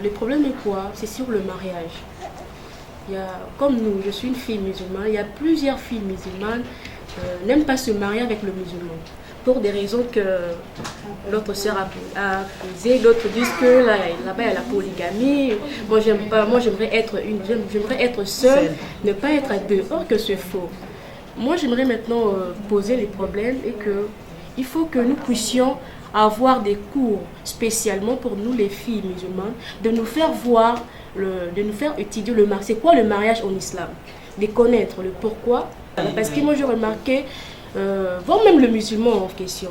le problème est quoi? C'est sur le mariage. Comme nous, je suis une fille musulmane, il y a plusieurs filles musulmanes n'aiment pas se marier avec le musulman. Pour des raisons que l'autre sœur a posées, d'autres disent que là-bas il y a la polygamie. Moi j'aime pas, moi j'aimerais être seule, ne pas être à deux. Or que c'est faux. Moi j'aimerais maintenant poser les problèmes et que il faut que nous puissions avoir des cours spécialement pour nous les filles musulmanes, de nous faire voir, de nous faire étudier le mariage. C'est quoi le mariage en islam? De connaître le pourquoi. Parce que moi j'ai remarqué, voire même le musulman en question,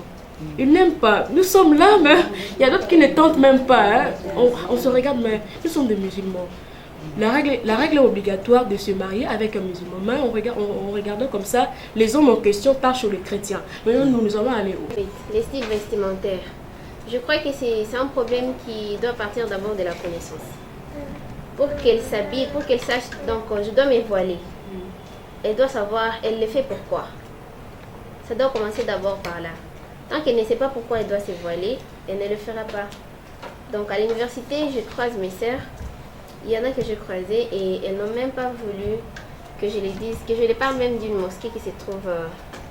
il n'aime pas. Nous sommes là, mais il y a d'autres qui ne tentent même pas. Hein. On se regarde, mais nous sommes des musulmans. La règle est obligatoire de se marier avec un musulman. Mais on regarde comme ça, les hommes en question partent sur les chrétiens. Maintenant, nous allons aller où? Les styles vestimentaires. Je crois que c'est un problème qui doit partir d'abord de la connaissance. Pour qu'elle s'habille, pour qu'elle sache, donc je dois me voiler. Elle doit savoir, elle le fait pourquoi. Ça doit commencer d'abord par là. Tant qu'elle ne sait pas pourquoi elle doit se voiler, elle ne le fera pas. Donc à l'université, je croise mes sœurs. Il y en a que je croisais et elles n'ont même pas voulu que je les dise, que je les parle même d'une mosquée qui se trouve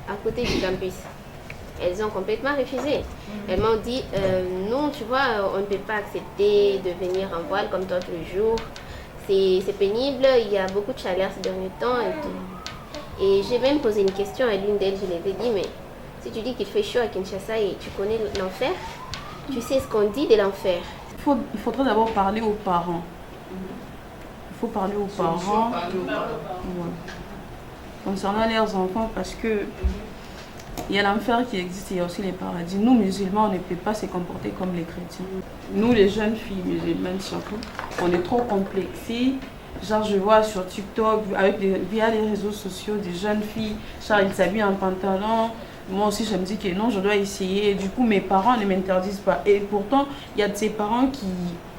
à côté du campus. Elles ont complètement refusé. Elles m'ont dit, non, tu vois, on ne peut pas accepter de venir en voile comme toi tous les jours. C'est pénible, il y a beaucoup de chaleur ces derniers temps et tout. Et j'ai même posé une question à l'une d'elles, je lui ai dit, mais si tu dis qu'il fait chaud à Kinshasa et tu connais l'enfer, tu sais ce qu'on dit de l'enfer. Il faudrait d'abord parler aux parents. Il faut parler aux parents concernant leurs enfants parce que il y a l'enfer qui existe, il y a aussi les paradis. Nous, musulmans, on ne peut pas se comporter comme les chrétiens. Nous, les jeunes filles musulmanes surtout, on est trop complexés. Genre, je vois sur TikTok, via les réseaux sociaux, des jeunes filles, genre, ils s'habillent en pantalon. Moi aussi, je me dis que non, je dois essayer. Du coup, mes parents ne m'interdisent pas. Et pourtant, il y a de ces parents qui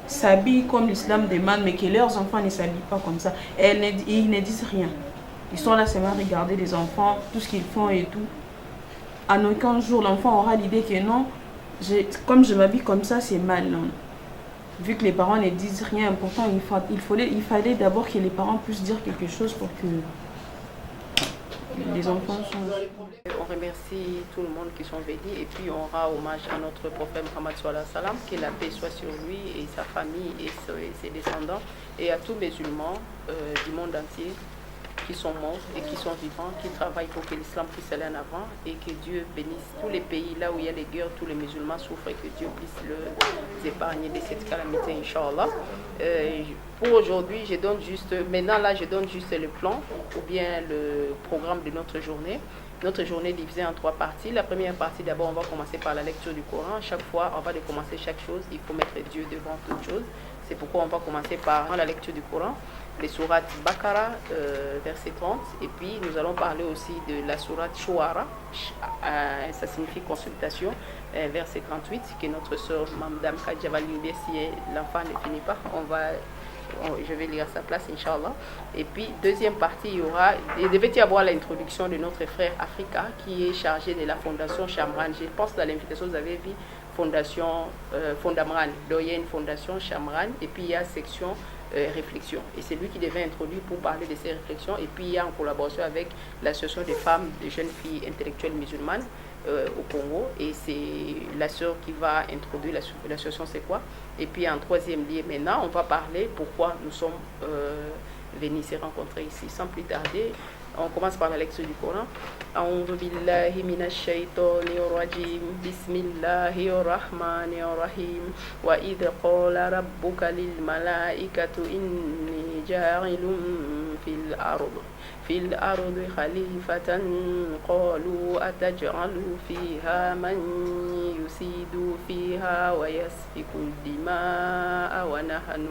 s'habillent comme l'islam demande, mais que leurs enfants ne s'habillent pas comme ça. Et ils ne disent rien. Ils sont là seulement à regarder les enfants, tout ce qu'ils font et tout. En aucun jour, l'enfant aura l'idée que non, comme je m'habille comme ça, c'est mal. Non. Vu que les parents ne disent rien, pourtant il fallait d'abord que les parents puissent dire quelque chose pour que les enfants changent. On remercie tout le monde qui sont venus et puis on rend hommage à notre prophète Mohammed sallallahu alayhi wa sallam, que la paix soit sur lui et sa famille et ses descendants et à tous les musulmans du monde entier qui sont morts et qui sont vivants, qui travaillent pour que l'islam puisse aller en avant et que Dieu bénisse tous les pays là où il y a des guerres, tous les musulmans souffrent et que Dieu puisse les épargner de cette calamité, Inch'Allah. Pour aujourd'hui, je donne juste le plan ou bien le programme de notre journée. Notre journée est divisée en 3 parties. La première partie, d'abord, on va commencer par la lecture du Coran. Chaque fois, avant de commencer chaque chose, il faut mettre Dieu devant toute chose. C'est pourquoi on va commencer par la lecture du Coran, les sourates Bakara, verset 30. Et puis, nous allons parler aussi de la sourate Shuara, ça signifie consultation, verset 38, que notre sœur Madame Khadija va lire si l'enfant ne finit pas. Je vais lire à sa place, Inch'Allah. Et puis, deuxième partie, il devait y avoir l'introduction de notre frère Africa, qui est chargé de la fondation Shamran. Je pense que dans l'invitation, vous avez vu fondation Fondamran. Donc, il y a une fondation Shamran, et puis il y a section réflexion. Et c'est lui qui devait introduire pour parler de ces réflexions. Et puis, il y a en collaboration avec l'association des femmes, des jeunes filles intellectuelles musulmanes au Congo. Et c'est la sœur qui va introduire l'association, c'est quoi. Et puis en troisième lieu, maintenant, on va parler pourquoi nous sommes venus se rencontrer ici. Sans plus tarder, on commence par la lecture du Coran. A'udhu billahi minash shaitanir rajim. Bismillahir rahmanir rahim. Wa idh qala rabbuka lil malaikatu inni ja'ilun fil ardi khalifatan qalu ataj'alu fiha man yusidu fiha wa yasfiku dima'a wa nahnu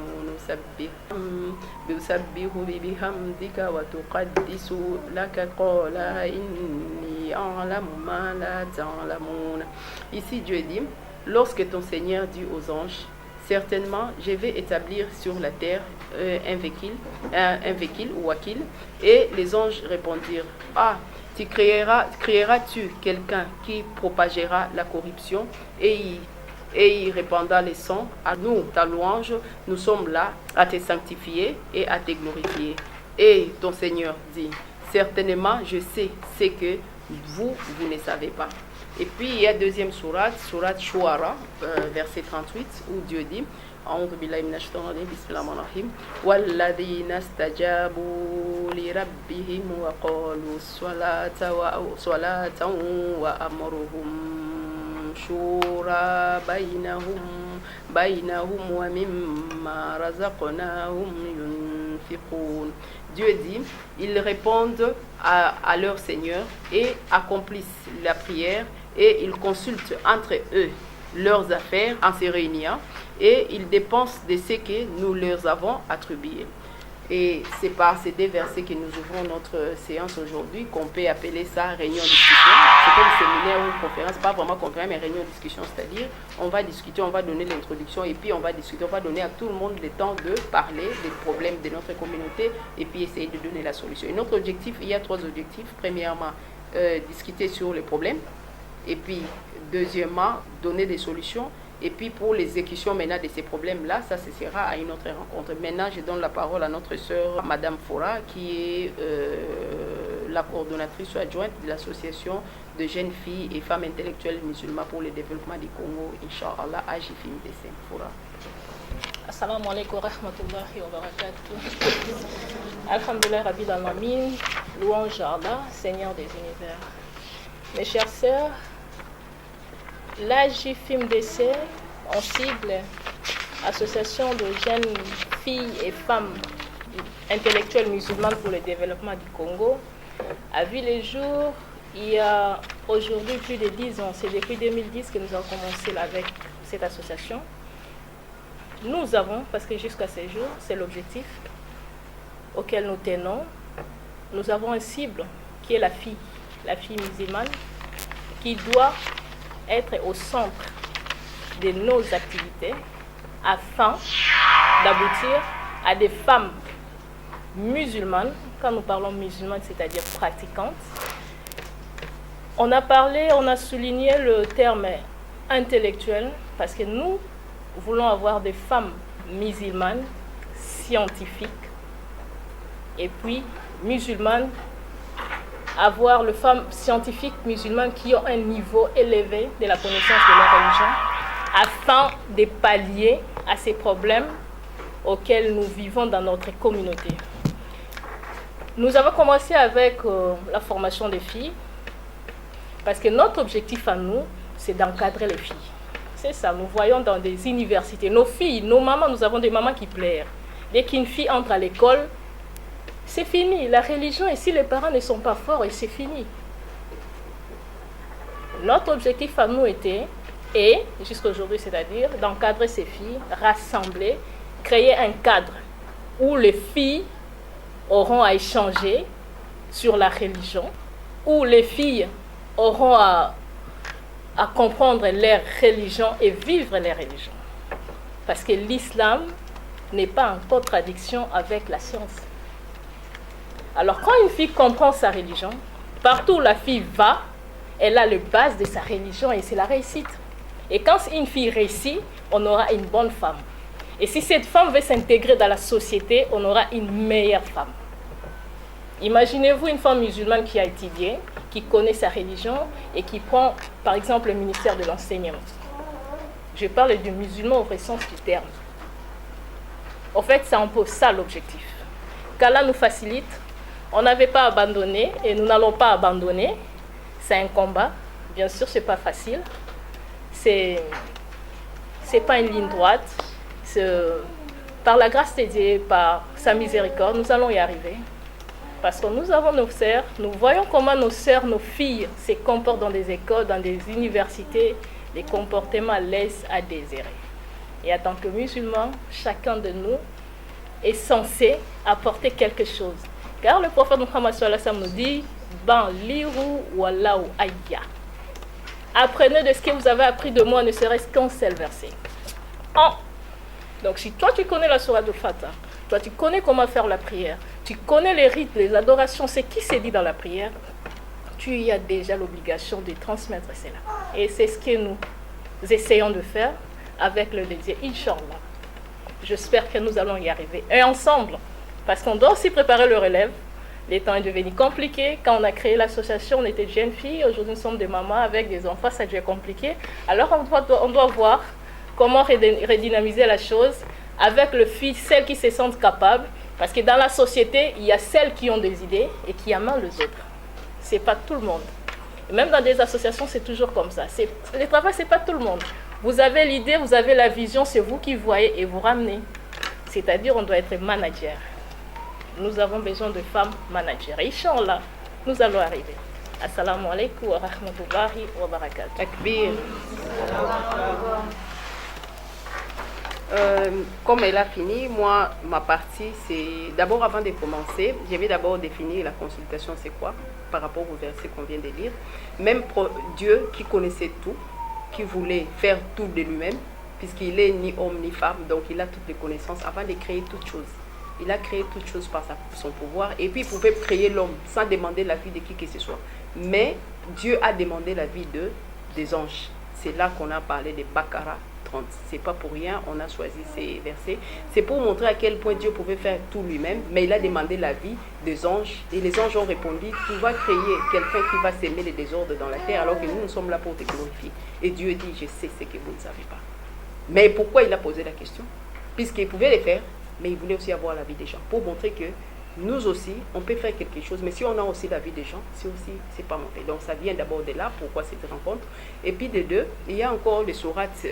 nusabbihu bihamdika wa tuqaddisu laka qala inni a'lamu ma la ta'lamun. Ici Dieu dit, lorsque ton Seigneur dit aux anges, certainement, je vais établir sur la terre un véhicule ou wakil. Et les anges répondirent, ah, créeras-tu quelqu'un qui propagera la corruption et Et il répandra les sons. À nous, ta louange, nous sommes là à te sanctifier et à te glorifier. Et ton Seigneur dit, certainement, je sais ce que vous ne savez pas. Et puis il y a deuxième sourate, sourate Shuara, verset 38, où Dieu dit, أعوذ بالله من الشيطان الرجيم بسم الله الرحمن الرحيم والذين استجابوا لربهم وقالوا صلاة وأمرهم شورى بينهم ومما رزقناهم ينفقون. Dieu dit, ils répondent à leur Seigneur et accomplissent la prière et ils consultent entre eux leurs affaires en se réunissant et ils dépensent de ce que nous leur avons attribué. Et c'est par ces deux versets que nous ouvrons notre séance aujourd'hui, qu'on peut appeler ça réunion-discussion. C'est comme séminaire ou conférence, pas vraiment conférence, mais réunion-discussion, c'est-à-dire on va discuter, on va donner l'introduction et puis on va discuter, on va donner à tout le monde le temps de parler des problèmes de notre communauté et puis essayer de donner la solution. Et notre objectif, il y a trois objectifs. Premièrement, discuter sur les problèmes et puis deuxièmement, donner des solutions. Et puis pour l'exécution maintenant de ces problèmes-là, ça se sera à une autre rencontre. Maintenant, je donne la parole à notre sœur, Madame Fora, qui est la coordonnatrice adjointe de l'association de jeunes filles et femmes intellectuelles musulmanes pour le développement du Congo, Inch'Allah, à Jifim Dessem. Fora. Assalamu alaikum wa rahmatullahi wa barakatuh. Alhamdulillah Rabbil Alamin, louange à Allah, Seigneur des univers. Mes chères sœurs, l'AJFIMDC, en sigle, Association de jeunes filles et femmes intellectuelles musulmanes pour le développement du Congo, a vu les jours il y a aujourd'hui plus de 10 ans. C'est depuis 2010 que nous avons commencé avec cette association. Nous avons, parce que jusqu'à ce jour, c'est l'objectif auquel nous tenons, nous avons une cible qui est la fille musulmane, qui doit être au centre de nos activités afin d'aboutir à des femmes musulmanes. Quand nous parlons musulmanes, c'est-à-dire pratiquantes, on a souligné le terme intellectuel parce que nous voulons avoir des femmes musulmanes scientifiques et puis musulmanes, avoir les femmes scientifiques musulmanes qui ont un niveau élevé de la connaissance de leur religion afin de pallier à ces problèmes auxquels nous vivons dans notre communauté. Nous avons commencé avec la formation des filles parce que notre objectif à nous, c'est d'encadrer les filles. C'est ça, nous voyons dans des universités, nos filles, nos mamans, nous avons des mamans qui pleurent. Dès qu'une fille entre à l'école, c'est fini, la religion, et si les parents ne sont pas forts, c'est fini. Notre objectif à nous était, et jusqu'à aujourd'hui, c'est-à-dire d'encadrer ces filles, rassembler, créer un cadre où les filles auront à échanger sur la religion, où les filles auront à comprendre leur religion et vivre leur religion. Parce que l'islam n'est pas en contradiction avec la science. Alors quand une fille comprend sa religion, partout où la fille va, elle a le base de sa religion et c'est la réussite. Et quand une fille réussit, on aura une bonne femme. Et si cette femme veut s'intégrer dans la société, on aura une meilleure femme. Imaginez-vous une femme musulmane qui a étudié, qui connaît sa religion et qui prend, par exemple, le ministère de l'enseignement. Je parle du musulman au vrai sens du terme. En fait, c'est un peu ça l'objectif. Qu'Allah nous facilite. On n'avait pas abandonné et nous n'allons pas abandonner. C'est un combat. Bien sûr, ce n'est pas facile. C'est pas une ligne droite. Par la grâce de Dieu, par sa miséricorde, nous allons y arriver. Parce que nous avons nos sœurs, nous voyons comment nos sœurs, nos filles se comportent dans des écoles, dans des universités. Les comportements laissent à désirer. Et en tant que musulmans, chacun de nous est censé apporter quelque chose. Car le prophète Muhammad sallallahu alayhi wa sallam nous dit « Ban liru wallahu ayya ». Apprenez de ce que vous avez appris de moi, ne serait-ce qu'un seul verset. Donc si toi tu connais la sourate de Fatah, toi tu connais comment faire la prière, tu connais les rites, les adorations, c'est qui s'est dit dans la prière, tu y as déjà l'obligation de transmettre cela. Et c'est ce que nous essayons de faire avec le désir, Inch'Allah. J'espère que nous allons y arriver. Et ensemble, parce qu'on doit aussi préparer le relève. Les temps est devenu compliqué. Quand on a créé l'association, on était jeunes filles. Aujourd'hui, nous sommes des mamans avec des enfants, ça devient compliqué. Alors, on doit voir comment redynamiser la chose avec celles qui se sentent capables. Parce que dans la société, il y a celles qui ont des idées et qui amènent les autres. Ce n'est pas tout le monde. Et même dans des associations, c'est toujours comme ça. Le travail, ce n'est pas tout le monde. Vous avez l'idée, vous avez la vision, c'est vous qui voyez et vous ramenez. C'est-à-dire, on doit être manager. Nous avons besoin de femmes managers. Inch'Allah, nous allons arriver. Assalamu alaikum wa rahmatullahi wa barakatuh. Takbir. Comme elle a fini, moi, ma partie, c'est d'abord, avant de commencer, je vais d'abord définir la consultation, c'est quoi, par rapport au verset qu'on vient de lire. Même Dieu qui connaissait tout, qui voulait faire tout de lui-même, puisqu'il est ni homme ni femme, donc il a toutes les connaissances avant de créer toutes choses. Il a créé toutes choses par son pouvoir, et puis il pouvait créer l'homme sans demander l'avis de qui que ce soit. Mais Dieu a demandé l'avis des anges. C'est là qu'on a parlé de Baqara 30. C'est pas pour rien, on a choisi ces versets. C'est pour montrer à quel point Dieu pouvait faire tout lui-même, mais il a demandé l'avis des anges, et les anges ont répondu, tu vas créer quelqu'un qui va s'aimer les désordres dans la terre, alors que nous sommes là pour te glorifier. Et Dieu dit, je sais ce que vous ne savez pas. Mais pourquoi il a posé la question? Puisqu'il pouvait le faire, mais il voulait aussi avoir l'avis des gens, pour montrer que nous aussi, on peut faire quelque chose, mais si on a aussi l'avis des gens, c'est pas monté. Donc ça vient d'abord de là, pourquoi cette rencontre. Et puis de deux, il y a encore les sourates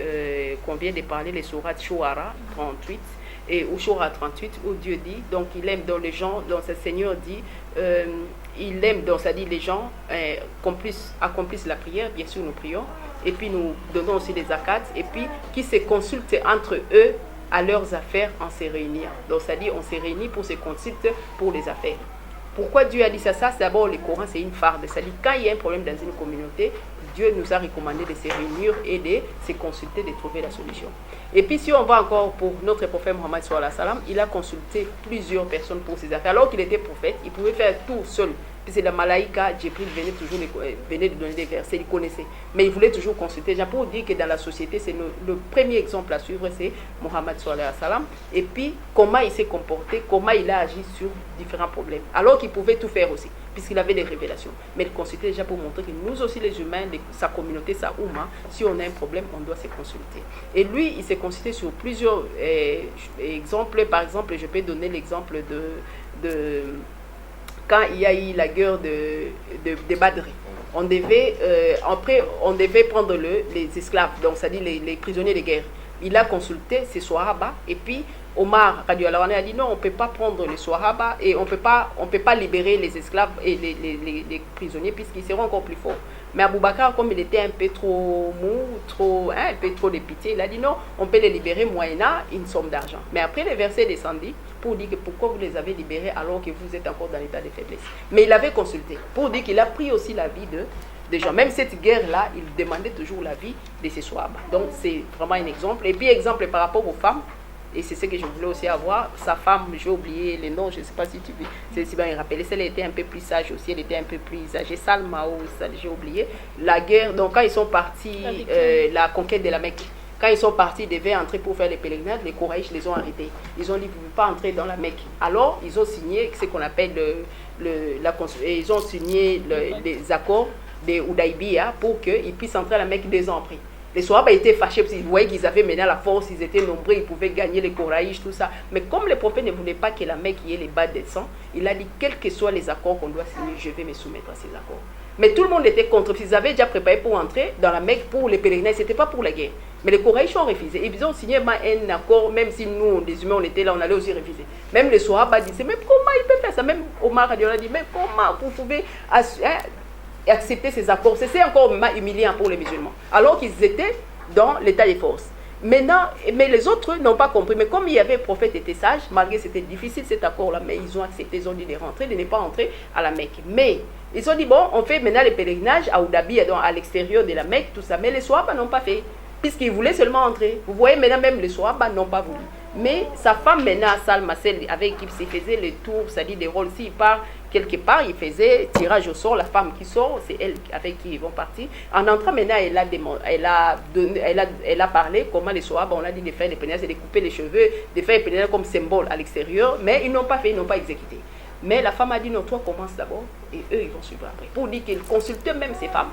qu'on vient de parler, les sourates Shuara 38, ou Shura 38, où Dieu dit, donc il aime dans les gens, donc ce Seigneur dit, il aime, donc ça dit les gens accomplissent la prière, bien sûr nous prions, et puis nous donnons aussi des zakats, et puis qui se consultent entre eux à leurs affaires en se réunir. Donc ça dit on se réunit pour se consulter pour les affaires. Pourquoi Dieu a dit ça? C'est d'abord le Coran, c'est une farde. Ça dit quand il y a un problème dans une communauté, Dieu nous a recommandé de se réunir et de se consulter, de trouver la solution. Et puis si on va encore pour notre prophète Mohammed sallallahu alayhi wa sallam, il a consulté plusieurs personnes pour ses affaires. Alors qu'il était prophète, il pouvait faire tout seul. Puisque la malaïka, Jibril venait de donner des versets, il connaissait. Mais il voulait toujours consulter. J'ai pour dire que dans la société, c'est le premier exemple à suivre, c'est Mohammed sallallahu alayhi wa sallam. Et puis, comment il s'est comporté, comment il a agi sur différents problèmes. Alors qu'il pouvait tout faire aussi, puisqu'il avait des révélations. Mais il consultait déjà pour montrer que nous aussi, les humains, sa communauté, sa Oumma, si on a un problème, on doit se consulter. Et lui, il s'est consulté sur plusieurs exemples. Par exemple, je peux donner l'exemple de quand il y a eu la guerre de Badri. On devait prendre les esclaves, donc c'est-à-dire les prisonniers de guerre. Il a consulté ses Sahaba, et puis Omar a dit non, on ne peut pas prendre les Sahaba et on peut pas libérer les esclaves et les prisonniers puisqu'ils seront encore plus forts. Mais Abou Bakr, comme il était un peu trop mou, un peu trop de pitié, il a dit non, on peut les libérer moyennant une somme d'argent. Mais après le verset descendit pour dire que pourquoi vous les avez libérés alors que vous êtes encore dans l'état de faiblesse. Mais il avait consulté pour dire qu'il a pris aussi l'avis des gens. Même cette guerre-là, il demandait toujours l'avis de ses Sahaba. Donc c'est vraiment un exemple. Et puis exemple par rapport aux femmes, et c'est ce que je voulais aussi avoir, sa femme, j'ai oublié les noms, je ne sais pas si tu veux, c'est si bien il rappelait, elle était un peu plus sage aussi, elle était un peu plus âgée, Salma ou j'ai oublié, la guerre, donc quand ils sont partis, la conquête de la Mecque, quand ils sont partis, ils devaient entrer pour faire les pèlerinages, les Koraïch les ont arrêtés, ils ont dit, vous ne pouvez pas entrer dans la Mecque, alors ils ont signé ce qu'on appelle ils ont signé les accords de Hudaybiya pour qu'ils puissent entrer à la Mecque 2 ans après. Les Sahaba étaient fâchés parce qu'ils voyaient qu'ils avaient mené à la force, ils étaient nombreux, ils pouvaient gagner les Koraïch, tout ça. Mais comme le prophète ne voulait pas que la Mecque y ait les bas des sangs, il a dit quels que soient les accords qu'on doit signer, je vais me soumettre à ces accords. Mais tout le monde était contre. Ils avaient déjà préparé pour entrer dans la Mecque pour les pèlerinages, ce n'était pas pour la guerre. Mais les Koraïch ont refusé. Ils ont signé un accord, même si nous, les humains, on était là, on allait aussi refuser. Même les Sahaba disaient, mais comment il peut faire ça? Même Omar a dit, mais comment vous pouvez accepter ces accords? C'est encore humiliant pour les musulmans. Alors qu'ils étaient dans l'état des forces. Maintenant, mais les autres n'ont pas compris. Mais comme il y avait prophète était sage, malgré que c'était difficile cet accord-là, mais ils ont accepté, ils ont dit de rentrer, de ne pas entrer à la Mecque. Mais ils ont dit, bon, on fait maintenant les pèlerinages à Oudabi, à l'extérieur de la Mecque, tout ça. Mais les Sahaba n'ont pas fait, puisqu'ils voulaient seulement entrer. Vous voyez, maintenant même les Sahaba n'ont pas voulu. Mais sa femme maintenant à Salma, celle avec qui il faisait les tours, c'est-à-dire des rôles, s'il part quelque part, il faisait tirage au sort, la femme qui sort, c'est elle avec qui ils vont partir. En entrant maintenant, elle a parlé comment les Sohaba, on a dit de faire les pénales, c'est de couper les cheveux, de faire les pénales comme symbole à l'extérieur, mais ils n'ont pas fait, ils n'ont pas exécuté. Mais la femme a dit non, toi commence d'abord et eux ils vont suivre après. Pour dire qu'ils consultaient même ces femmes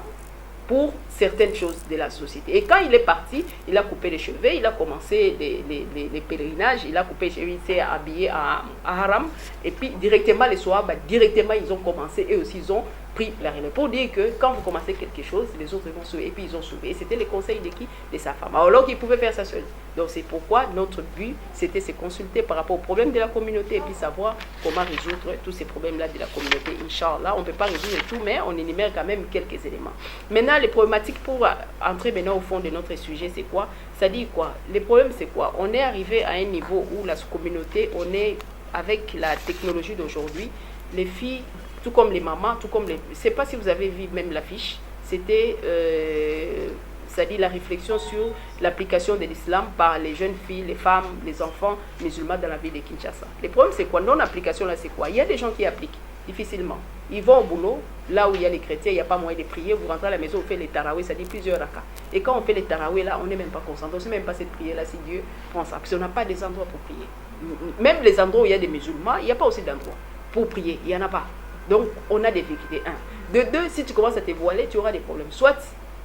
pour certaines choses de la société. Et quand il est parti, il a coupé les cheveux, il a commencé les pèlerinages, il a coupé les cheveux, il s'est habillé à haram. Et puis directement les soirs, directement ils ont commencé, eux aussi ils ont pris la relève. Pour dire que quand vous commencez quelque chose, les autres vont suivre. Et puis ils ont suivi. Et c'était les conseils de qui? De sa femme. Alors qu'il pouvait faire ça seul. Donc c'est pourquoi notre but, c'était se consulter par rapport aux problèmes de la communauté et puis savoir comment résoudre tous ces problèmes-là de la communauté. Inch'Allah, on ne peut pas résoudre tout, mais on énumère quand même quelques éléments. Maintenant, les problématiques pour entrer maintenant au fond de notre sujet, c'est quoi? Ça dit quoi? Les problèmes, c'est quoi? On est arrivé à un niveau où la communauté, on est avec la technologie d'aujourd'hui, les filles, tout comme les mamans, tout comme les... Je ne sais pas si vous avez vu même l'affiche, c'était... c'est-à-dire la réflexion sur l'application de l'islam par les jeunes filles, les femmes, les enfants musulmans dans la ville de Kinshasa. Le problème, c'est quoi? Non-application, là, c'est quoi? Il y a des gens qui appliquent difficilement. Ils vont au boulot, là où il y a les chrétiens, il n'y a pas moyen de prier. Vous rentrez à la maison, vous faites les tarawih, ça dit plusieurs rakas. Et quand on fait les tarawih, là, on n'est même pas concentré. On ne sait même pas cette prière-là, si Dieu prend ça. Parce qu'on n'a pas des endroits pour prier. Même les endroits où il y a des musulmans, il n'y a pas aussi d'endroits pour prier. Il n'y en a pas. Donc, on a des difficultés. De deux, si tu commences à te voiler, tu auras des problèmes. Soit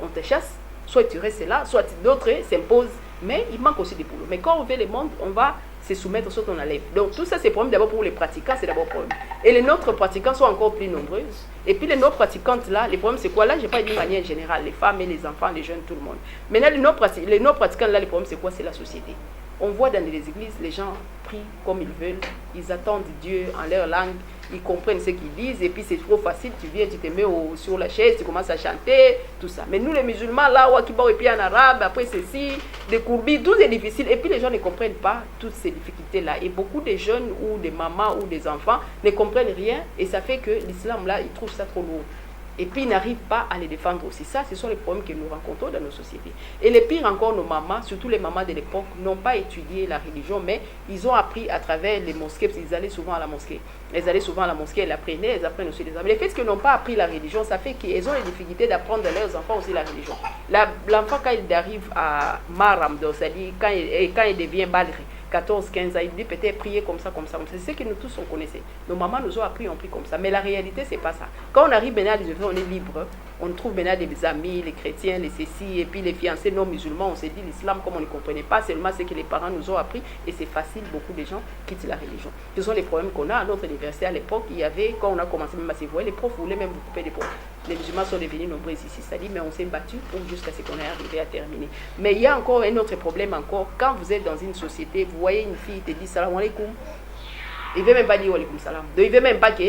on te chasse, soit tu restes là, soit d'autres s'imposent. Mais il manque aussi des boulots. Mais quand on fait le monde, on va se soumettre, soit on enlève. Donc tout ça, c'est problème d'abord pour les pratiquants, c'est d'abord problème. Et les nôtres pratiquants sont encore plus nombreuses. Et puis les nôtres pratiquantes là, les problèmes c'est quoi? Là, je n'ai pas dit de manière générale, les femmes et les enfants, les jeunes, tout le monde. Maintenant, les nôtres pratiquants là, les problèmes c'est quoi? C'est la société. On voit dans les églises, les gens prient comme ils veulent, ils attendent Dieu en leur langue, ils comprennent ce qu'ils disent, et puis c'est trop facile, tu viens, tu te mets sur la chaise, tu commences à chanter, tout ça. Mais nous les musulmans, là, Wakiba et puis en arabe, après ceci, des courbis, tout est difficile, et puis les gens ne comprennent pas toutes ces difficultés-là. Et beaucoup de jeunes ou des mamans ou des enfants ne comprennent rien, et ça fait que l'islam, là, ils trouvent ça trop lourd. Et puis ils n'arrivent pas à les défendre aussi. Ça, ce sont les problèmes que nous rencontrons dans nos sociétés. Et les pires encore, nos mamans, surtout les mamans de l'époque, n'ont pas étudié la religion, mais ils ont appris à travers les mosquées, parce qu'ils allaient souvent à la mosquée. Elles allaient souvent à la mosquée, elles apprenaient, elles apprennent aussi les hommes. Mais le fait qu'ils n'ont pas appris la religion, ça fait qu'ils ont les difficultés d'apprendre à leurs enfants aussi la religion. L'enfant, quand il arrive à Maram, c'est-à-dire quand il devient Balri, 14, 15 ans, il dit peut-être prier comme ça, comme ça, comme ça. C'est ce que nous tous on connaissait. Nos mamans nous ont appris, on prie comme ça. Mais la réalité, c'est pas ça. Quand on arrive maintenant à l'université, on est libre. On trouve maintenant des amis, les chrétiens, les cécis, et puis les fiancés non musulmans. On s'est dit l'islam comme on ne comprenait pas, seulement ce que les parents nous ont appris. Et c'est facile, beaucoup de gens quittent la religion. Ce sont les problèmes qu'on a à notre université. À l'époque, il y avait, quand on a commencé même à se voir, les profs voulaient même vous couper des profs. Les musulmans sont devenus nombreux ici, c'est-à-dire, mais on s'est battu pour jusqu'à ce qu'on ait arrivé à terminer. Mais il y a encore un autre problème encore. Quand vous êtes dans une société, vous voyez une fille te dit salam alaikum, il ne veut même pas dire alaikum salam. Donc il ne veut même pas que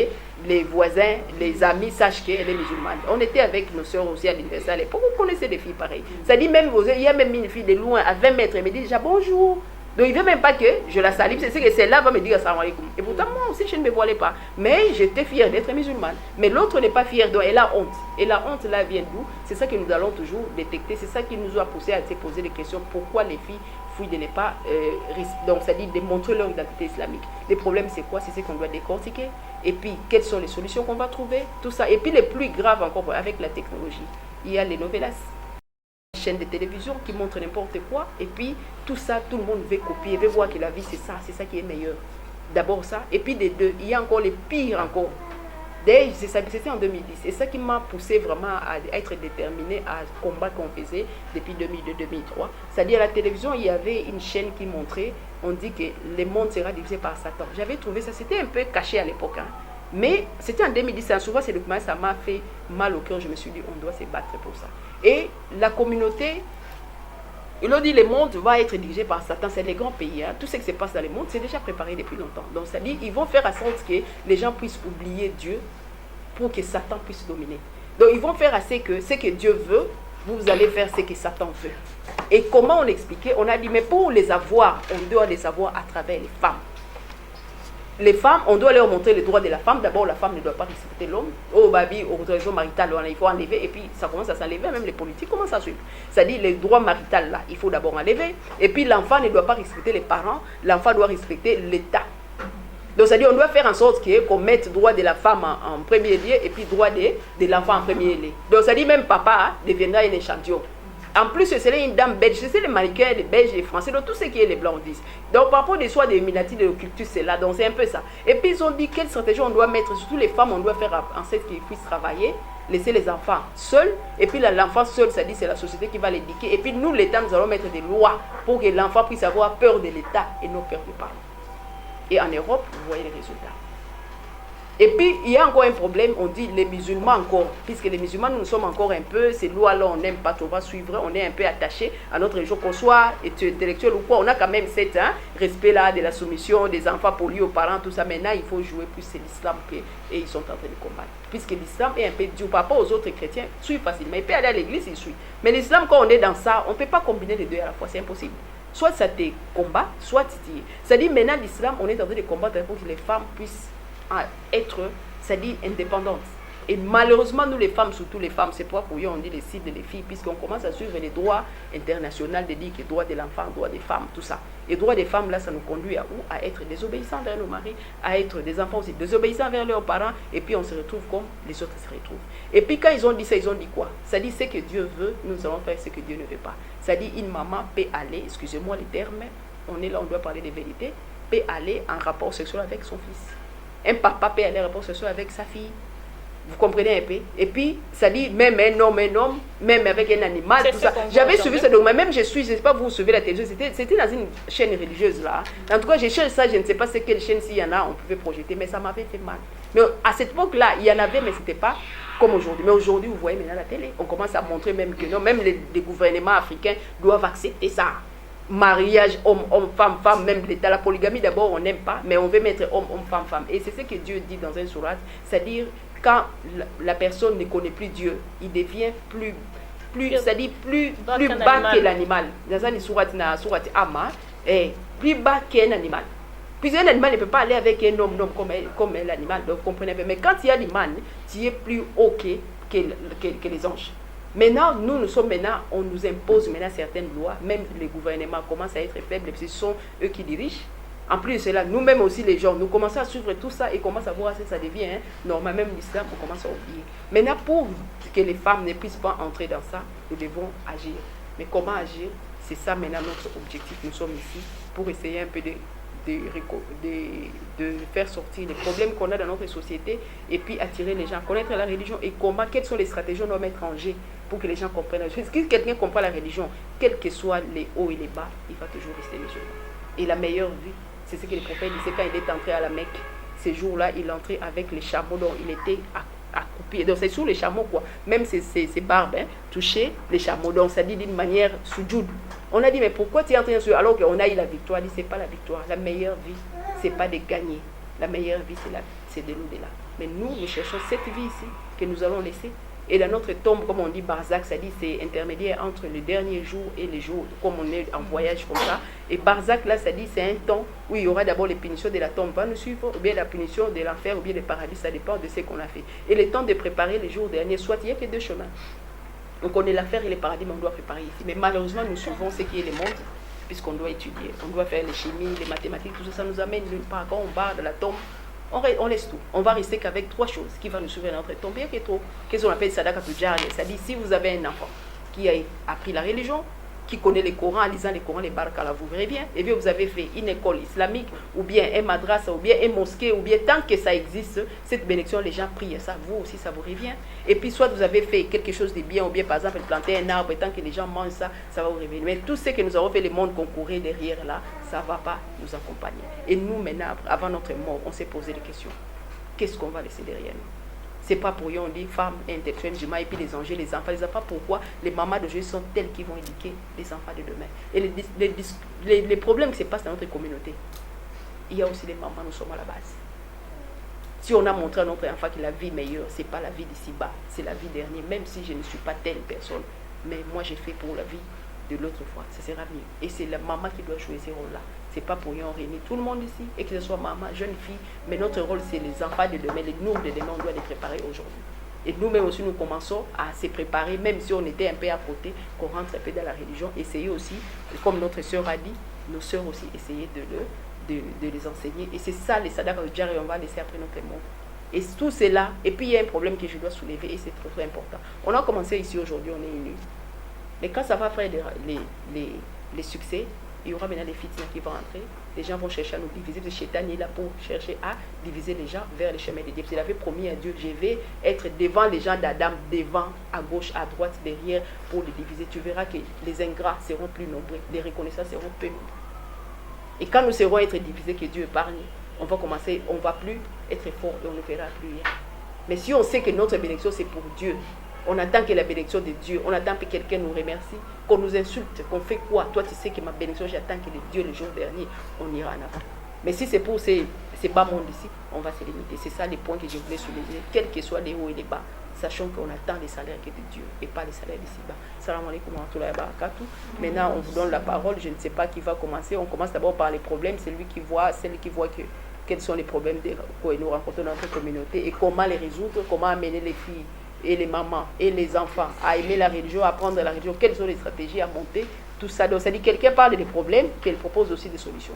les voisins, les amis sachent qu'elle est musulmane. On était avec nos soeurs aussi à l'université à l'époque, vous connaissez des filles pareilles. C'est-à-dire même, il y a même une fille de loin à 20 mètres, elle me dit déjà bonjour. Donc il ne veut même pas que je la salue, c'est que celle-là va me dire salam alaikum. Et pourtant moi aussi je ne me voilais pas. Mais j'étais fière d'être musulmane. Mais l'autre n'est pas fière, donc elle a honte. Et la honte là vient d'où? C'est ça que nous allons toujours détecter. C'est ça qui nous a poussé à se poser des questions. Pourquoi les filles fouillent de ne pas, donc c'est-à-dire démontrer leur identité islamique. Les problèmes c'est quoi? C'est ce qu'on doit décortiquer. Et puis quelles sont les solutions qu'on va trouver? Tout ça. Et puis les plus graves encore avec la technologie. Il y a les novelas, chaîne de télévision qui montre n'importe quoi, et puis tout ça, tout le monde veut copier, veut voir que la vie c'est ça qui est meilleur. D'abord ça, et puis des deux, il y a encore les pires encore. C'était en 2010, et ça qui m'a poussé vraiment à être déterminé à combattre qu'on faisait depuis 2002-2003. C'est-à-dire à la télévision, il y avait une chaîne qui montrait, on dit que le monde sera divisé par Satan. J'avais trouvé ça, c'était un peu caché à l'époque, hein. Mais c'était en 2010, souvent ces documents, ça m'a fait mal au cœur, je me suis dit on doit se battre pour ça. Et la communauté, ils ont dit le monde va être dirigé par Satan, c'est les grands pays, hein. Tout ce qui se passe dans le monde, c'est déjà préparé depuis longtemps. Donc ça dit, ils vont faire en sorte que les gens puissent oublier Dieu pour que Satan puisse dominer. Donc ils vont faire assez que ce que Dieu veut, vous allez faire ce que Satan veut. Et comment on l'expliquait? On a dit, mais pour les avoir, on doit les avoir à travers les femmes. les femmes, on doit leur montrer les droits de la femme. D'abord, la femme ne doit pas respecter l'homme. Au babi, aux raisons maritales, il faut enlever. Et puis, ça commence à s'enlever. Même les politiques commencent à suivre. C'est-à-dire, les droits maritaux, là, il faut d'abord enlever. Et puis, l'enfant ne doit pas respecter les parents. L'enfant doit respecter l'État. Donc, c'est-à-dire, on doit faire en sorte qu'on mette droit de la femme en premier lieu et puis droit de l'enfant en premier lieu. Donc, c'est-à-dire, même papa deviendra un échantillon. En plus, c'est une dame belge, c'est les Marocains, les Belges, les Français, donc tout ce qui est les Blancs disent. Donc, par rapport des soins des Minati, de l'occultus, c'est là, donc c'est un peu ça. Et puis, ils ont dit quelle stratégie on doit mettre, surtout les femmes, on doit faire en sorte qu'ils puissent travailler, laisser les enfants seuls, et puis l'enfant seul, ça dit c'est la société qui va l'éduquer. Et puis, nous, l'État, nous allons mettre des lois pour que l'enfant puisse avoir peur de l'État et non peur des parents. Et en Europe, vous voyez les résultats. Et puis, il y a encore un problème, on dit les musulmans encore, puisque les musulmans, nous sommes encore un peu, ces lois-là, on n'aime pas trop suivre, on est un peu attaché à notre religion, qu'on soit intellectuel ou quoi, on a quand même cet respect-là de la soumission des enfants polis aux parents, tout ça. Maintenant, il faut jouer plus, c'est l'islam et ils sont en train de combattre. Puisque l'islam est un peu dur par rapport aux autres chrétiens, suivent facilement. Il peut aller à l'église, il suit. Mais l'islam, quand on est dans ça, on ne peut pas combiner les deux à la fois, c'est impossible. Soit ça te combat, soit tu t'y es. C'est-à-dire, maintenant, l'islam, on est en train de combattre pour que les femmes puissent être, c'est-à-dire indépendante. Et malheureusement, nous les femmes, surtout les femmes, c'est pourquoi on dit les cibles des filles, puisqu'on commence à suivre les droits internationaux de dire que droits de l'enfant, droits des femmes, tout ça. Et droits des femmes, là, ça nous conduit à où? À être désobéissants vers nos maris, à être des enfants aussi désobéissants vers leurs parents, et puis on se retrouve comme les autres se retrouvent. Et puis quand ils ont dit ça, ils ont dit quoi? Ça dit ce que Dieu veut, nous allons faire ce que Dieu ne veut pas. Ça dit une maman peut aller, excusez-moi les termes, on est là, on doit parler des vérités, peut aller en rapport sexuel avec son fils. Un papa peut aller en rapport sexuel avec sa fille. Vous comprenez un peu? Et puis, ça dit même un homme, même avec un animal, tout ça. J'avais suivi ce document, même je ne sais pas, vous suivez la télévision, c'était dans une chaîne religieuse là. En tout cas, j'ai cherché ça, je ne sais pas c'est quelle chaîne, s'il y en a, on pouvait projeter, mais ça m'avait fait mal. Mais à cette époque-là, il y en avait, mais ce n'était pas comme aujourd'hui. Mais aujourd'hui, vous voyez maintenant la télé, on commence à montrer même que non, même les gouvernements africains doivent accepter ça. Mariage, homme, femme, femme, même l'État, la polygamie d'abord on n'aime pas, mais on veut mettre homme, femme, femme. Et c'est ce que Dieu dit dans un sourate, c'est-à-dire quand la personne ne connaît plus Dieu, il devient c'est-à-dire plus bas que l'animal. Dans un sourate Ama, plus bas qu'un animal. Puis un animal ne peut pas aller avec un homme comme l'animal, donc vous comprenez bien. Mais quand il y a l'animal, tu es plus haut que les anges. Maintenant, nous sommes maintenant, on nous impose maintenant certaines lois, même les gouvernements commencent à être faibles, ce sont eux qui dirigent. En plus de cela, nous-mêmes aussi les gens, nous commençons à suivre tout ça et commençons à voir si ça devient normal, même l'islam, on commence à oublier. Maintenant, pour que les femmes ne puissent pas entrer dans ça, nous devons agir. Mais comment agir? C'est ça maintenant notre objectif, nous sommes ici pour essayer un peu de faire sortir les problèmes qu'on a dans notre société et puis attirer les gens, connaître la religion et quelles sont les stratégies qu'on doit mettre en jeu pour que les gens comprennent la religion. Si quelqu'un comprend la religion, quels que soient les hauts et les bas, il va toujours rester musulman. Et la meilleure vie, c'est ce que le prophète disait quand il est entré à la Mecque. Ces jours-là, il entrait avec les chameaux dont il était accroupi. Donc c'est sur les chameaux quoi, même ses barbes, toucher les chameaux. Donc ça dit d'une manière soujoud. On a dit mais pourquoi tu es entré sur alors qu'on a eu la victoire? Il dit c'est pas la victoire. La meilleure vie, c'est pas de gagner. La meilleure vie, c'est de l'au-delà. Mais nous cherchons cette vie ici que nous allons laisser. Et dans notre tombe, comme on dit Barzakh, ça dit c'est intermédiaire entre le dernier jour et les jours, comme on est en voyage comme ça. Et Barzakh, là, ça dit c'est un temps où il y aura d'abord les punitions de la tombe, va nous suivre, ou bien la punition de l'enfer, ou bien le paradis, ça dépend de ce qu'on a fait. Et le temps de préparer les jours derniers, soit il n'y a que deux chemins. On connaît l'enfer et le paradis, mais on doit préparer ici. Mais malheureusement, nous suivons ce qui est le monde, puisqu'on doit étudier. On doit faire les chimies, les mathématiques, tout ça, ça nous amène nulle part. Quand on part de la tombe, on laisse tout. On va rester qu'avec trois choses qui vont nous suivre dans notre tombe. Bien que trop. Qu'est-ce qu'on appelle Sadaka Tujari? C'est-à-dire, si vous avez un enfant qui a appris la religion, qui connaît les Corans, en lisant les Corans, les Barakala, vous verrez bien. Et bien, vous avez fait une école islamique, ou bien un madrasa, ou bien une mosquée, ou bien tant que ça existe, cette bénédiction, les gens prient ça, vous aussi, ça vous revient. Et puis, soit vous avez fait quelque chose de bien, ou bien, par exemple, planter un arbre, et tant que les gens mangent ça, ça va vous revenir. Mais tout ce que nous avons fait, le monde concourait derrière là, ça ne va pas nous accompagner. Et nous, maintenant, avant notre mort, on s'est posé des questions. Qu'est-ce qu'on va laisser derrière nous? C'est pas pour eux, on dit femmes intellectuelles, musulmanes, et puis les anges, les enfants. Les enfants, pourquoi les mamans d'aujourd'hui sont telles qui vont éduquer les enfants de demain? Et les problèmes qui se passent dans notre communauté, il y a aussi les mamans, nous sommes à la base. Si on a montré à notre enfant que la vie meilleure, ce n'est pas la vie d'ici-bas, c'est la vie dernière, même si je ne suis pas telle personne, mais moi j'ai fait pour la vie de l'autre fois, ça sera mieux. Et c'est la maman qui doit jouer ce rôle-là. c'est pas pour rien, on réunit tout le monde ici, et que ce soit maman, jeune fille, mais notre rôle c'est les enfants de demain, les nous de demain, on doit les préparer aujourd'hui. Et nous-mêmes aussi, nous commençons à se préparer, même si on était un peu à côté, qu'on rentre un peu dans la religion, essayer aussi, comme notre sœur a dit, nos sœurs aussi, essayer de les enseigner. Et c'est ça, les sadaka de Djari, on va laisser après notre monde. Et tout cela, et puis il y a un problème que je dois soulever, et c'est très important. On a commencé ici aujourd'hui, on est unis. Mais quand ça va faire les succès, il y aura maintenant les fitnes qui vont entrer. Les gens vont chercher à nous diviser. Le Shaitan est là pour chercher à diviser les gens vers les chemins de Dieu. Il avait promis à Dieu, je vais être devant les gens d'Adam, devant, à gauche, à droite, derrière, pour les diviser. Tu verras que les ingrats seront plus nombreux, les reconnaissants seront peu nombreux. Et quand nous serons être divisés, que Dieu épargne, on va commencer, on ne va plus être fort et on ne verra plus rien. Mais si on sait que notre bénédiction c'est pour Dieu, on attend que la bénédiction de Dieu, on attend que quelqu'un nous remercie, qu'on nous insulte, qu'on fait quoi? Toi tu sais que ma bénédiction, j'attends que Dieu le jour dernier, on ira en avant. Mais si c'est pour ces bas mondes ici, on va se limiter. C'est ça les points que je voulais soulever, quels que soient les hauts et les bas, sachant qu'on attend les salaires que de Dieu et pas les salaires d'ici-bas. Salam alaikum wa rahmatullahi wa barakatuh. Maintenant, on vous donne la parole. Je ne sais pas qui va commencer. On commence d'abord par les problèmes. C'est lui qui voit, celle qui voit quels sont les problèmes que nous rencontrons dans notre communauté et comment les résoudre, comment amener les filles et les mamans et les enfants à aimer la religion, à apprendre la religion, quelles sont les stratégies à monter, tout ça. Donc, ça dit quelqu'un parle des problèmes, qu'elle propose aussi des solutions.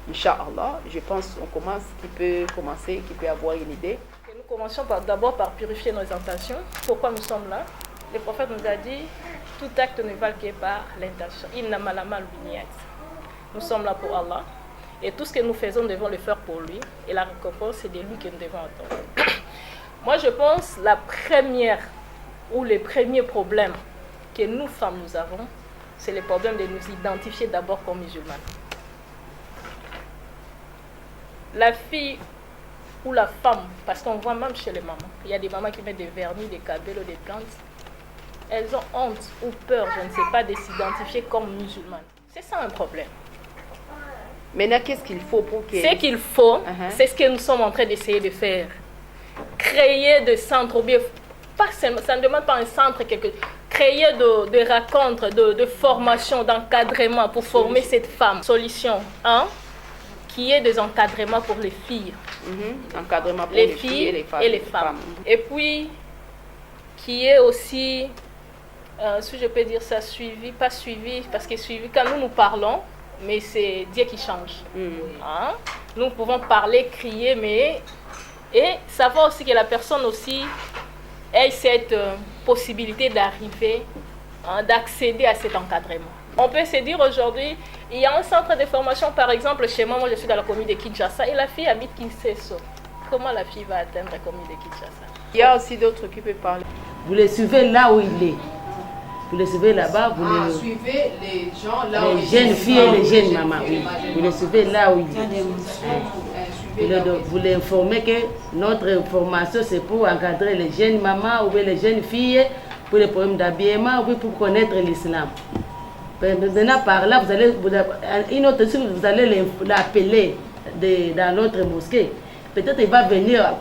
Inch'Allah, je pense qu'on commence, qui peut commencer, qui peut avoir une idée. Et nous commençons d'abord par purifier nos intentions. Pourquoi nous sommes là? Le prophète nous a dit, tout acte ne vale que par l'intention. Nous sommes là pour Allah. Et tout ce que nous faisons, nous devons le faire pour lui. Et la récompense, c'est de lui que nous devons attendre. Moi, je pense la première ou les premiers problèmes que nous, femmes, nous avons, c'est le problème de nous identifier d'abord comme musulmanes. La fille ou la femme, parce qu'on voit même chez les mamans, il y a des mamans qui mettent des vernis, des cabellos, des plantes. Elles ont honte ou peur, je ne sais pas, de s'identifier comme musulmanes. C'est ça un problème. Maintenant, qu'est-ce qu'il faut pour que... Ce qu'il faut, c'est ce que nous sommes en train d'essayer de faire. Créer des centres, ou bien, ça ne demande pas un centre, créer de rencontres, de formation, d'encadrement pour former cette femme. Solution 1, qui est des encadrements pour les filles. Encadrement pour les filles et les femmes. Et puis, qui est aussi, si je peux dire ça, suivi, pas suivi, parce que suivi, quand nous parlons, mais c'est Dieu qui change. Nous pouvons parler, crier, mais... Et savoir aussi que la personne aussi ait cette possibilité d'arriver, d'accéder à cet encadrement. On peut se dire aujourd'hui, il y a un centre de formation, par exemple, chez moi je suis dans la commune de Kinshasa, et la fille habite Kinshasa. Comment la fille va atteindre la commune de Kinshasa? Il y a aussi d'autres qui peuvent parler. Vous les suivez là où il est. Vous les suivez là-bas, suivez les gens là où les jeunes filles et les jeunes mamans, oui. Vous les suivez là où il est. Vous les informez que notre information c'est pour encadrer les jeunes mamans ou les jeunes filles pour les problèmes d'habillement ou pour connaître l'islam. Maintenant par là, vous allez l'appeler dans notre mosquée. Peut-être il va venir,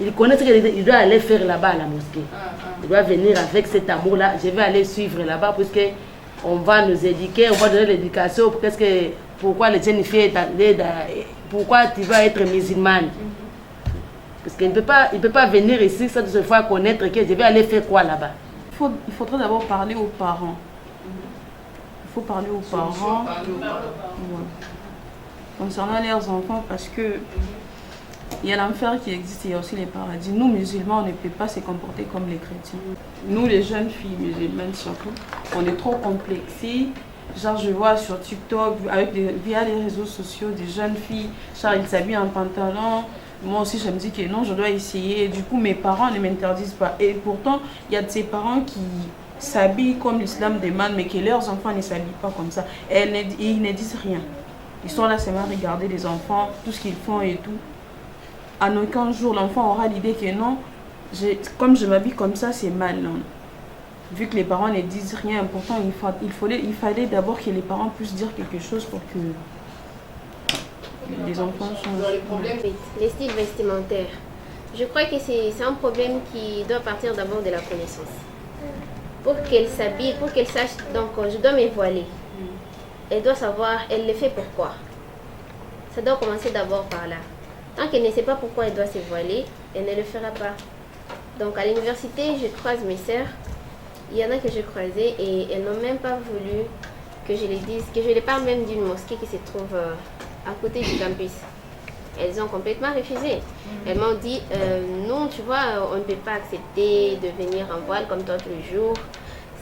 il connaît ce qu'il doit aller faire là-bas à la mosquée. Il doit venir avec cet amour-là. Je vais aller suivre là-bas parce qu'on va nous éduquer, on va donner l'éducation. Pourquoi les jeunes filles, pourquoi tu vas être musulmane? Parce qu'il ne peut pas venir ici sans se faire connaître que je vais aller faire quoi là-bas. Il faudrait d'abord parler aux parents. Il faut parler aux parents. Concernant leurs enfants, parce que il y a l'enfer qui existe, il y a aussi les paradis. Nous, musulmans, on ne peut pas se comporter comme les chrétiens. Nous, les jeunes filles musulmanes surtout, on est trop complexés. Genre, je vois sur TikTok, via les réseaux sociaux, des jeunes filles, genre, ils s'habillent en pantalon. Moi aussi, je me dis que non, je dois essayer. Et du coup, mes parents ne m'interdisent pas. Et pourtant, il y a de ces parents qui s'habillent comme l'islam demande, mais que leurs enfants ne s'habillent pas comme ça. Et ils ne disent rien. Ils sont là seulement à regarder les enfants, tout ce qu'ils font et tout. En aucun jour, l'enfant aura l'idée que non, comme je m'habille comme ça, c'est mal. Non. Vu que les parents ne disent rien, pourtant il fallait d'abord que les parents puissent dire quelque chose pour que les enfants changent. Les styles vestimentaires. Je crois que c'est un problème qui doit partir d'abord de la connaissance. Pour qu'elle s'habille, pour qu'elle sache, donc je dois me voiler. elle doit savoir, elle le fait pourquoi. Ça doit commencer d'abord par là. Tant qu'elle ne sait pas pourquoi elle doit se voiler, elle ne le fera pas. Donc à l'université, je croise mes sœurs. Il y en a que je croisais et elles n'ont même pas voulu que je les dise, que je les parle même d'une mosquée qui se trouve à côté du campus. Elles ont complètement refusé. Elles m'ont dit, non, tu vois, on ne peut pas accepter de venir en voile comme toi tous les jours.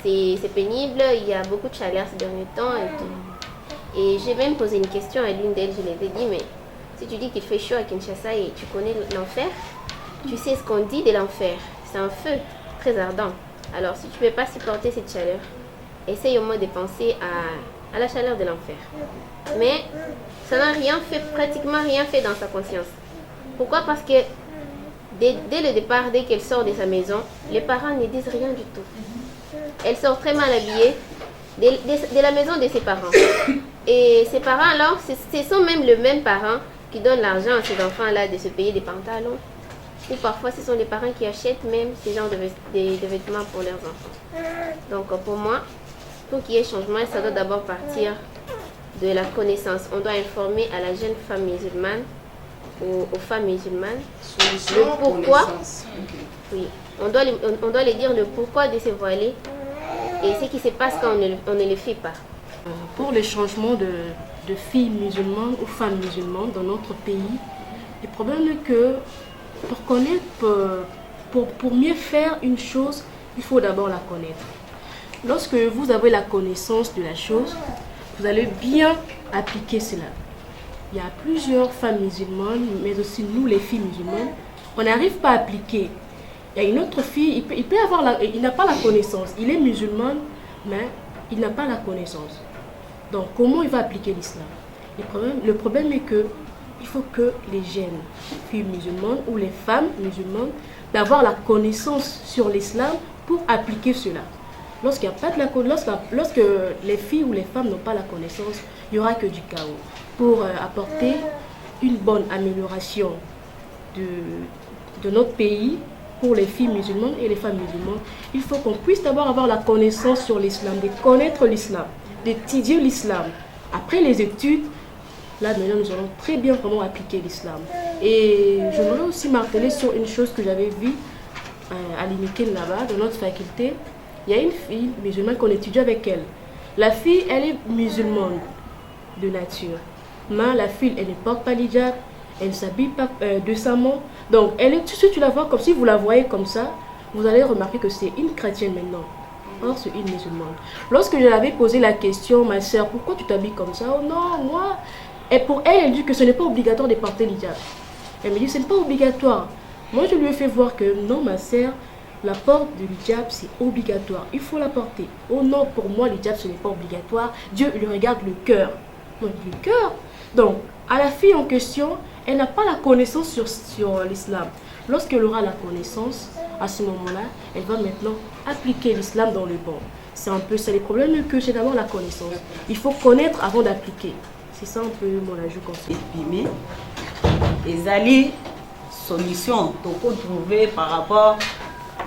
C'est pénible, il y a beaucoup de chaleur ces derniers temps et tout. Et j'ai même posé une question à l'une d'elles, je lui ai dit, mais si tu dis qu'il fait chaud à Kinshasa et tu connais l'enfer, tu sais ce qu'on dit de l'enfer. C'est un feu très ardent. Alors si tu ne peux pas supporter cette chaleur, essaye au moins de penser à la chaleur de l'enfer. Mais ça n'a rien fait, pratiquement rien fait dans sa conscience. Pourquoi? Parce que dès le départ, dès qu'elle sort de sa maison, les parents ne disent rien du tout. Elle sort très mal habillée de la maison de ses parents. Et ses parents, alors, ce sont même les mêmes parents qui donnent l'argent à ces enfants-là de se payer des pantalons. Ou parfois, ce sont les parents qui achètent même ces genres de vêtements pour leurs enfants. Donc, pour moi, pour qu'il y ait changement, ça doit d'abord partir de la connaissance. On doit informer à la jeune femme musulmane, aux femmes musulmanes, le pourquoi. Oui, on doit les dire le pourquoi de se voiler et ce qui se passe quand on ne le fait pas. Pour le changement de filles musulmanes ou femmes musulmanes dans notre pays, le problème est que pour connaître, pour mieux faire une chose, il faut d'abord la connaître. Lorsque vous avez la connaissance de la chose, vous allez bien appliquer cela. Il y a plusieurs femmes musulmanes, mais aussi nous les filles musulmanes, on n'arrive pas à appliquer. Il y a une autre fille, il n'a pas la connaissance. Il est musulman, mais il n'a pas la connaissance. Donc comment il va appliquer l'islam? Le problème est que il faut que les jeunes filles musulmanes ou les femmes musulmanes d'avoir la connaissance sur l'islam pour appliquer cela. Lorsque les filles ou les femmes n'ont pas la connaissance, il n'y aura que du chaos. Pour apporter une bonne amélioration de notre pays, pour les filles musulmanes et les femmes musulmanes, il faut qu'on puisse d'abord avoir la connaissance sur l'islam, de connaître l'islam, d'étudier l'islam. Après les études, là maintenant nous allons très bien comment appliquer l'islam. Et je voudrais aussi marteler sur une chose que j'avais vue à l'IMIKEN là-bas, dans notre faculté. Il y a une fille musulmane qu'on étudie avec elle. La fille, elle est musulmane de nature. Mais la fille, elle ne porte pas l'hijab, elle ne s'habille pas décemment. Donc, si tu la vois comme si vous la voyez comme ça, vous allez remarquer que c'est une chrétienne maintenant. Or, c'est une musulmane. Lorsque je l'avais posé la question, ma soeur, pourquoi tu t'habilles comme ça? Oh non, moi. Et pour elle, elle dit que ce n'est pas obligatoire de porter l'hijab. Elle me dit, ce n'est pas obligatoire. Moi, je lui ai fait voir que non, ma soeur, la porte de l'hijab, c'est obligatoire. Il faut la porter. Oh non, pour moi, l'hijab, ce n'est pas obligatoire. Dieu, il regarde le cœur. Donc, le cœur. Donc, à la fille en question, elle n'a pas la connaissance sur l'islam. Lorsqu'elle aura la connaissance, à ce moment-là, elle va maintenant appliquer l'islam dans le bon. C'est un peu ça. Le problème est que c'est d'abord la connaissance. Il faut connaître avant d'appliquer. C'est ça un peu mon ajout comme ça. Et puis, mais, les alliés, solution, tu peux trouver par rapport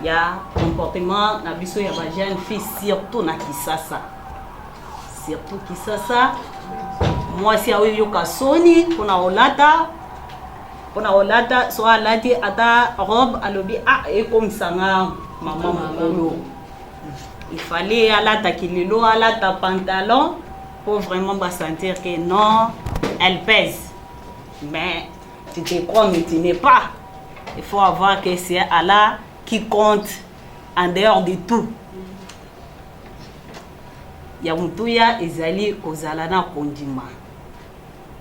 il y a comportement na biso ya ba jeune fille surtout na Kisasa. Surtout Kisasa. Moi si awe yoka soni pona olata so alati ata robe alobi et comme ça maman mokolo. Il fallait alata kililo alata pantalon pour vraiment pas sentir que non, elle pèse. Mais tu te crois mais tu n'es pas. Il faut avoir que c'est Allah qui compte en dehors de tout. Yamutuya ezali kozala na kondima.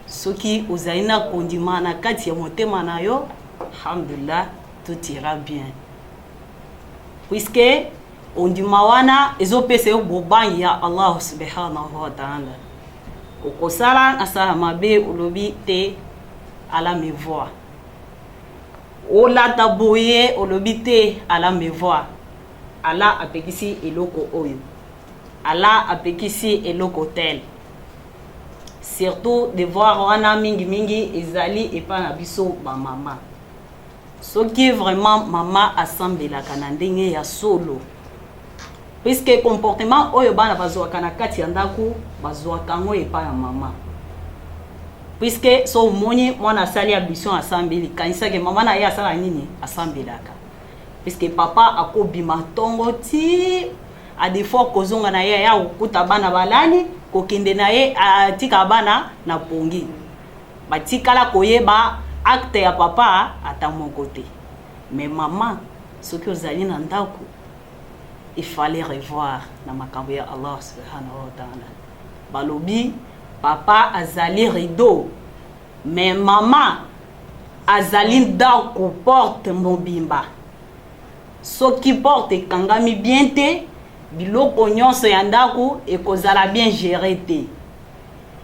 Soki ozali na kondima na kati ya motema na yo, alhamdulillah, tout ira bien. Puisque ondima wana ezopesa yo bobangi ya Allah subhanahu wa ta'ala. Okosala asala mabe olobi te ala me voir. Ola taboye olobite ala me voir. Ala apekisi eloko oyo. Ala apekisi eloko tel. Surtout de voir wana mingi ezali epa na biso ba mama. Soki vraiment mama assemble la kanandenge ya solo. puisque comportement oyo bana bazwaka na kati ya ndako bazwaka yango epai ya mama. Puisque so moni mwana asali ambition asambeli kanisake mama na ye asala nini asambelaka. Puisque papa akobima tongo ti a des fois kozonga na ye ya okuta bana balani kokende na ye atika bana na pongi. Batikala koyeba acte ya papa ata moko te. Mais maman soki ozali na ndako il fallait revoir na makambo ya Allah subhanahu wa ta'ala. Balobi papa azali rideau mais maman azali ndako porte mobimba. Soki porte kangami bien te biloko nyonso ya ndako ekozala bien géré te.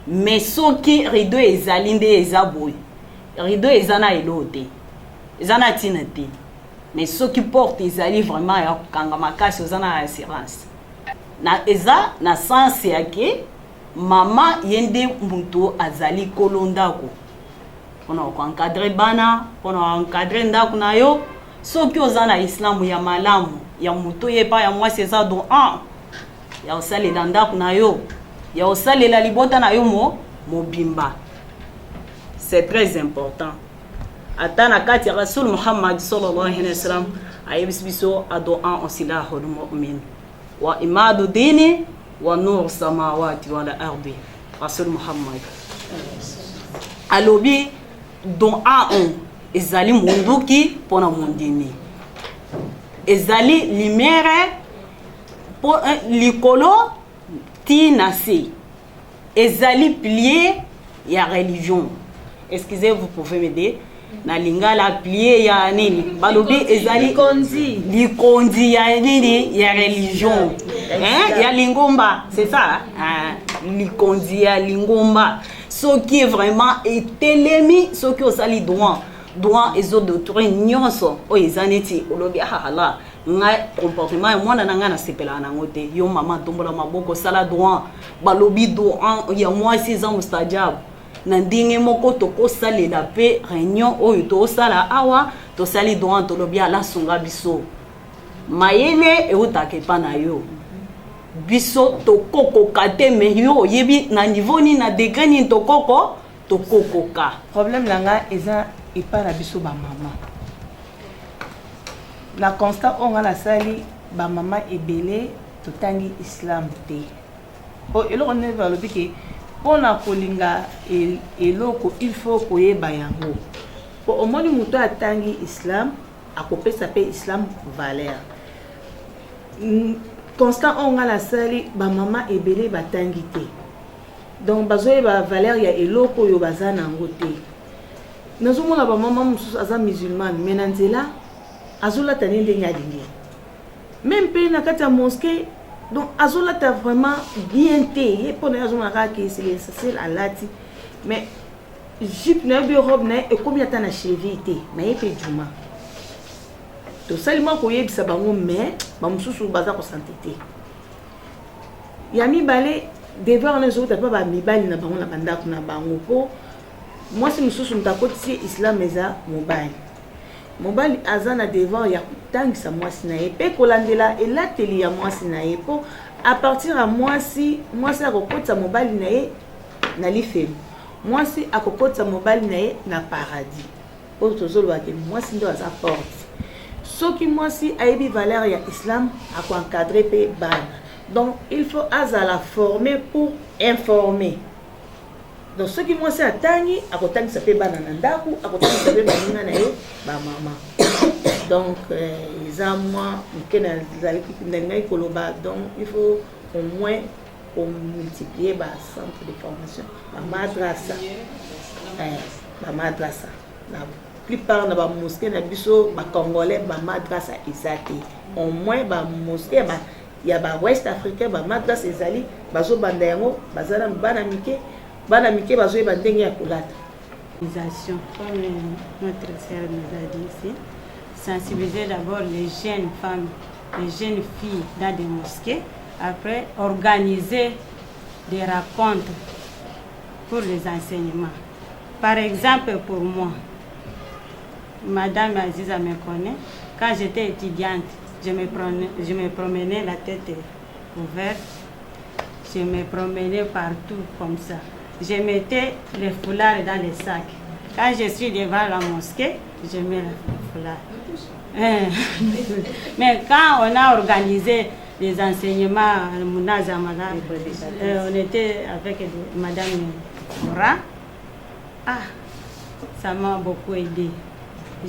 Mais soki rideau ezali nde eza boye rideau eza na elo te eza na tina te. Mais ceux qui portent ezali vraiment ya kanga makasi ozana assurance na eza na sens ya ke mama yende muto azali kolondako pona ko encadrer bana pona encadrer ndako na yo soki ozana islamu ya malamu ya muto yepa ya mwasi eza do ya osalela ndako na yo ya osalela libota na yo mobimba. C'est très important. Atana kati ya Rasul Muhammad sallallahu alayhi wa sallam ayibisbiso adoa osilahul mu'min wa imadu dini wa nur samawati wal ardi. Rasul Muhammad alobi doa ezali munduki pona mundini ezali limere po likolo tinasi ezali pilier ya religion. Excusez, vous pouvez m'aider? Na lingala plié ya nini balobi ezali likondi ya nini ya religion ya lingomba, c'est ça likondi ya lingomba soki est vraiment etelemi soki osali droit ezo doctrine nyonso o ezaneti olobi hala nga comportement mwana na nga na sepela na ngote yo mama tombola maboko sala droit balobi droit ya moi 6 ans mustajab na ndenge moko tokosalela pe réunion oyo tosala awa tosali droit tolobi ala sunga biso mayele eutaka epa na yo biso tokokoka te me yo oyebi na niveau ni na degré ni tokokoka. Problème langa eza epa na biso ba mama na constat onga na sali ba mama ebele totangi islam te o eloko ne balobi ke pona kolinga eloko il faut koyeba yango po omoni muto atangi islam akopesa pe islam valeur constant onga la sali ba mama ebele batangi te donc bazoyeba valeur ya eloko yo bazana ngo te nazomona ba mama mususu aza musulman mais na nzela azolata ndenge alingi même pe na kati ya mosquée. Donc, azolata vraiment bien té. Et pour nous, azolata que c'est l'essentiel à l'ati. Mais jupe na bi robe na et combien de temps na cheville té. Mais il fait du mal. Donc, seulement qu'on y ait ça bango mais, ba mususu baza ko santé té. Yami balé devoir na zo ta pas mi bali na bango na banda ko na bango ko. Moi si mususu mtakoti islam eza mobile. Mobile azana devant ya kutangisa mwasi na ye pe kolandela elateli ya mwasi na ye po à partir à mwasi akokotisa mobile na ye na lifemu mwasi akokotisa mobile na ye na paradis po tozoloba ke mwasi ndo aza porte soki mwasi ayebi valeur ya islam akoencadrer pe bana donc il faut azala former pour informer. Donc ceux qui moi c'est atangi akotangisa pe bana na ndaku akotangisa pe baninga na ye ba mama. Donc ils ont moi mkena zali kindenga koloba donc il faut au moins multiplier ba centre de formation ba madrasa la plupart na ba mosquée na biso ba congolais ba madrasa ezati au moins ba mosquée ba ya ba ouest africain ba madrasa ezali bazo banda yango bazana bana mike bazoye bandenge ya kolata. Comme notre sœur nous a dit ici, sensibiliser d'abord les jeunes femmes, les jeunes filles dans des mosquées, après organiser des rencontres pour les enseignements. Par exemple, pour moi, Madame Aziza me connaît, quand j'étais étudiante, je me promenais la tête ouverte. Je me promenais partout comme ça. Je mettais les foulards dans les sacs. Quand je suis devant la mosquée, je mets le foulard. Mais quand on a organisé les enseignements à Mouna Zamala, on était avec Madame Mora. Ah, ça m'a beaucoup aidé.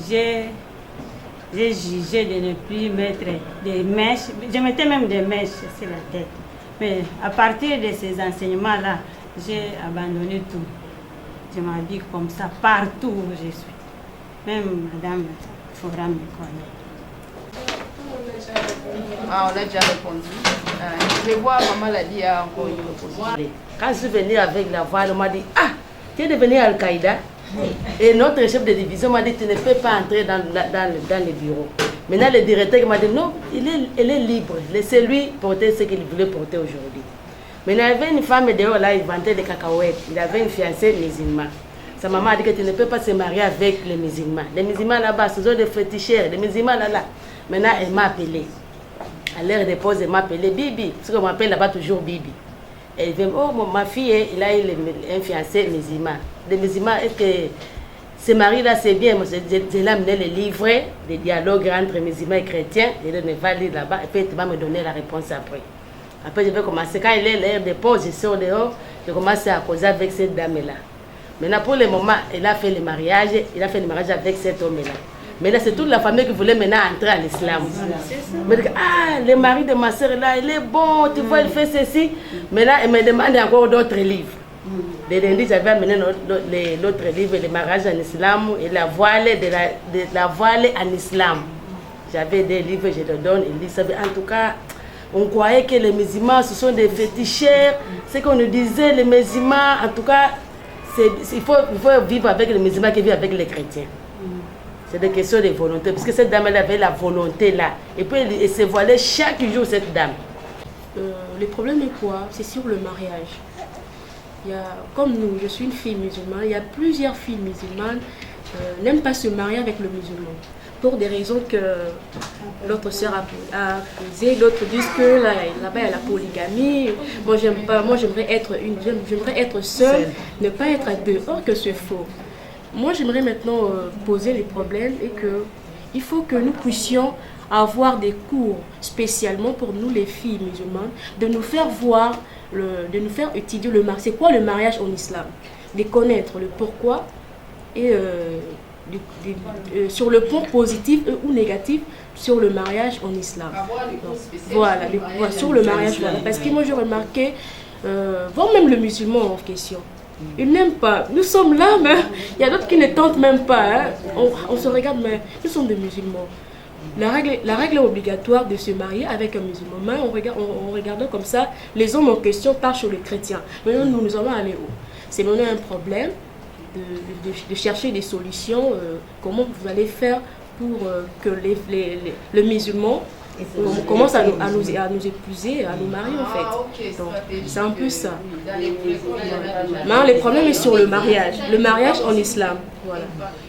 J'ai jugé de ne plus mettre des mèches. Je mettais même des mèches sur la tête. Mais à partir de ces enseignements-là, j'ai abandonné tout. Je m'habille comme ça partout où je suis. Même Madame Fora me connaît. Ah, on a déjà répondu. Je vois maman l'a dit encore une. Quand je suis venue avec la voile, on m'a dit, ah, tu es devenu Al-Qaïda. Et notre chef de division m'a dit, tu ne peux pas entrer dans les bureaux. Maintenant, le directeur m'a dit, non, elle est libre. Laissez-lui porter ce qu'il voulait porter aujourd'hui. Maintenant, il y avait une femme dehors là, il vendait des cacahuètes. Il avait une fiancée musulmane. Sa maman a dit que tu ne peux pas se marier avec les musulmans. Les musulmans là-bas, ce sont des féticheurs. Les musulmans là. Maintenant, elle m'a appelé. À l'heure de pause, elle m'a appelé Bibi. Parce qu'on m'appelle là-bas toujours Bibi. Elle dit, oh, ma fille, il a un fiancé musulman. Les musulmans, est-ce que ce mari-là, c'est bien? Moi, je l'ai amené les livrets, des dialogues entre musulmans et chrétiens. Je ne vais lire là-bas. Et puis, tu vas me donner la réponse après. Après, je vais commencer. Quand il est l'heure de pause, je sors dehors. Je commence à causer avec cette dame-là. Maintenant, pour le moment, il a fait le mariage. Il a fait le mariage avec cet homme-là. Maintenant, c'est toute la famille qui voulait maintenant entrer à l'islam. Mais ah, le mari de ma soeur là, il est bon, tu vois, il fait ceci. Maintenant, elle me demande encore d'autres livres. Le lundi, j'avais amené l'autre livre, le mariage en islam et la voile, la voile en islam. J'avais des livres, je le donne, il dit, en tout cas, on croyait que les musulmans, ce sont des féticheurs. Ce qu'on nous disait, les musulmans, en tout cas, il faut vivre avec les musulmans qui vivent avec les chrétiens. C'est des questions de volonté, parce que cette dame, elle avait la volonté là. Et puis, elle se voilait chaque jour, cette dame. Le problème est quoi? C'est sur le mariage. Comme nous, je suis une fille musulmane, il y a plusieurs filles musulmanes n'aiment pas se marier avec le musulman. Pour des raisons que l'autre sœur a posées, d'autres disent que là-bas il y a la polygamie. Moi, j'aime pas, moi j'aimerais être seule, ne pas être à deux. Or que c'est faux. Moi, j'aimerais maintenant poser les problèmes et qu'il faut que nous puissions avoir des cours spécialement pour nous les filles musulmanes, de nous faire voir, de nous faire étudier le mariage. C'est quoi le mariage en islam? De connaître le pourquoi et sur le point positif ou négatif sur le mariage en islam. Voilà, sur le mariage, voilà. Parce que moi j'ai remarqué, voire même le musulman en question, ils n'aiment pas. Nous sommes là, mais il y a d'autres qui ne tentent même pas. Hein. On se regarde, mais nous sommes des musulmans. La règle est obligatoire de se marier avec un musulman. Mais en regardant comme ça, les hommes en question partent sur les chrétiens. Maintenant, nous allons aller où? C'est maintenant un problème de chercher des solutions. Comment vous allez faire pour que le musulman commence à nous épuiser, à nous marier en fait. Donc, c'est un peu ça. Mais le problème est sur le mariage en islam. Voilà.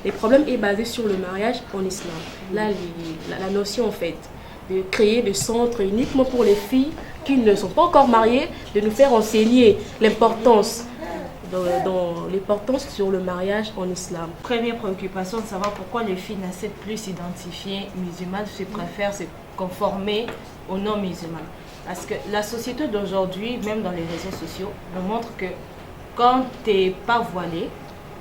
Le problème est basé sur le mariage en islam. Là, la notion en fait de créer des centres uniquement pour les filles qui ne sont pas encore mariées, de nous faire enseigner l'importance sur le mariage en islam. Première préoccupation de savoir pourquoi les filles n'acceptent plus s'identifier musulmanes, se préfèrent se conformer aux non musulmans. Parce que la société d'aujourd'hui, même dans les réseaux sociaux, nous montre que quand tu n'es pas voilé,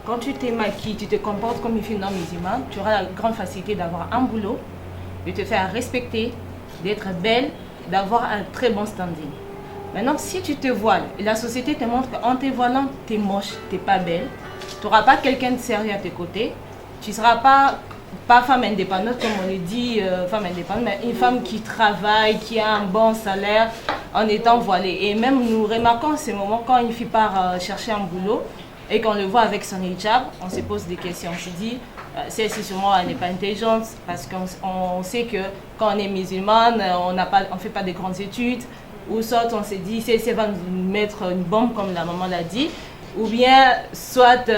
quand tu t'es maquillée, tu te comportes comme une fille non musulmane, tu auras la grande facilité d'avoir un boulot, de te faire respecter, d'être belle, d'avoir un très bon standing. Maintenant, si tu te voiles, et la société te montre qu'en te voilant, tu es moche, tu n'es pas belle, tu n'auras pas quelqu'un de sérieux à tes côtés, tu ne seras pas femme indépendante, comme on le dit, femme indépendante, mais une femme qui travaille, qui a un bon salaire en étant voilée. Et même nous remarquons ces moments quand une fille part chercher un boulot et qu'on le voit avec son hijab, on se pose des questions. On se dit, celle-ci sûrement elle n'est pas intelligente parce qu'on sait que quand on est musulmane, on ne fait pas de grandes études. Ou soit on se dit, si elle va nous mettre une bombe comme la maman l'a dit, ou bien soit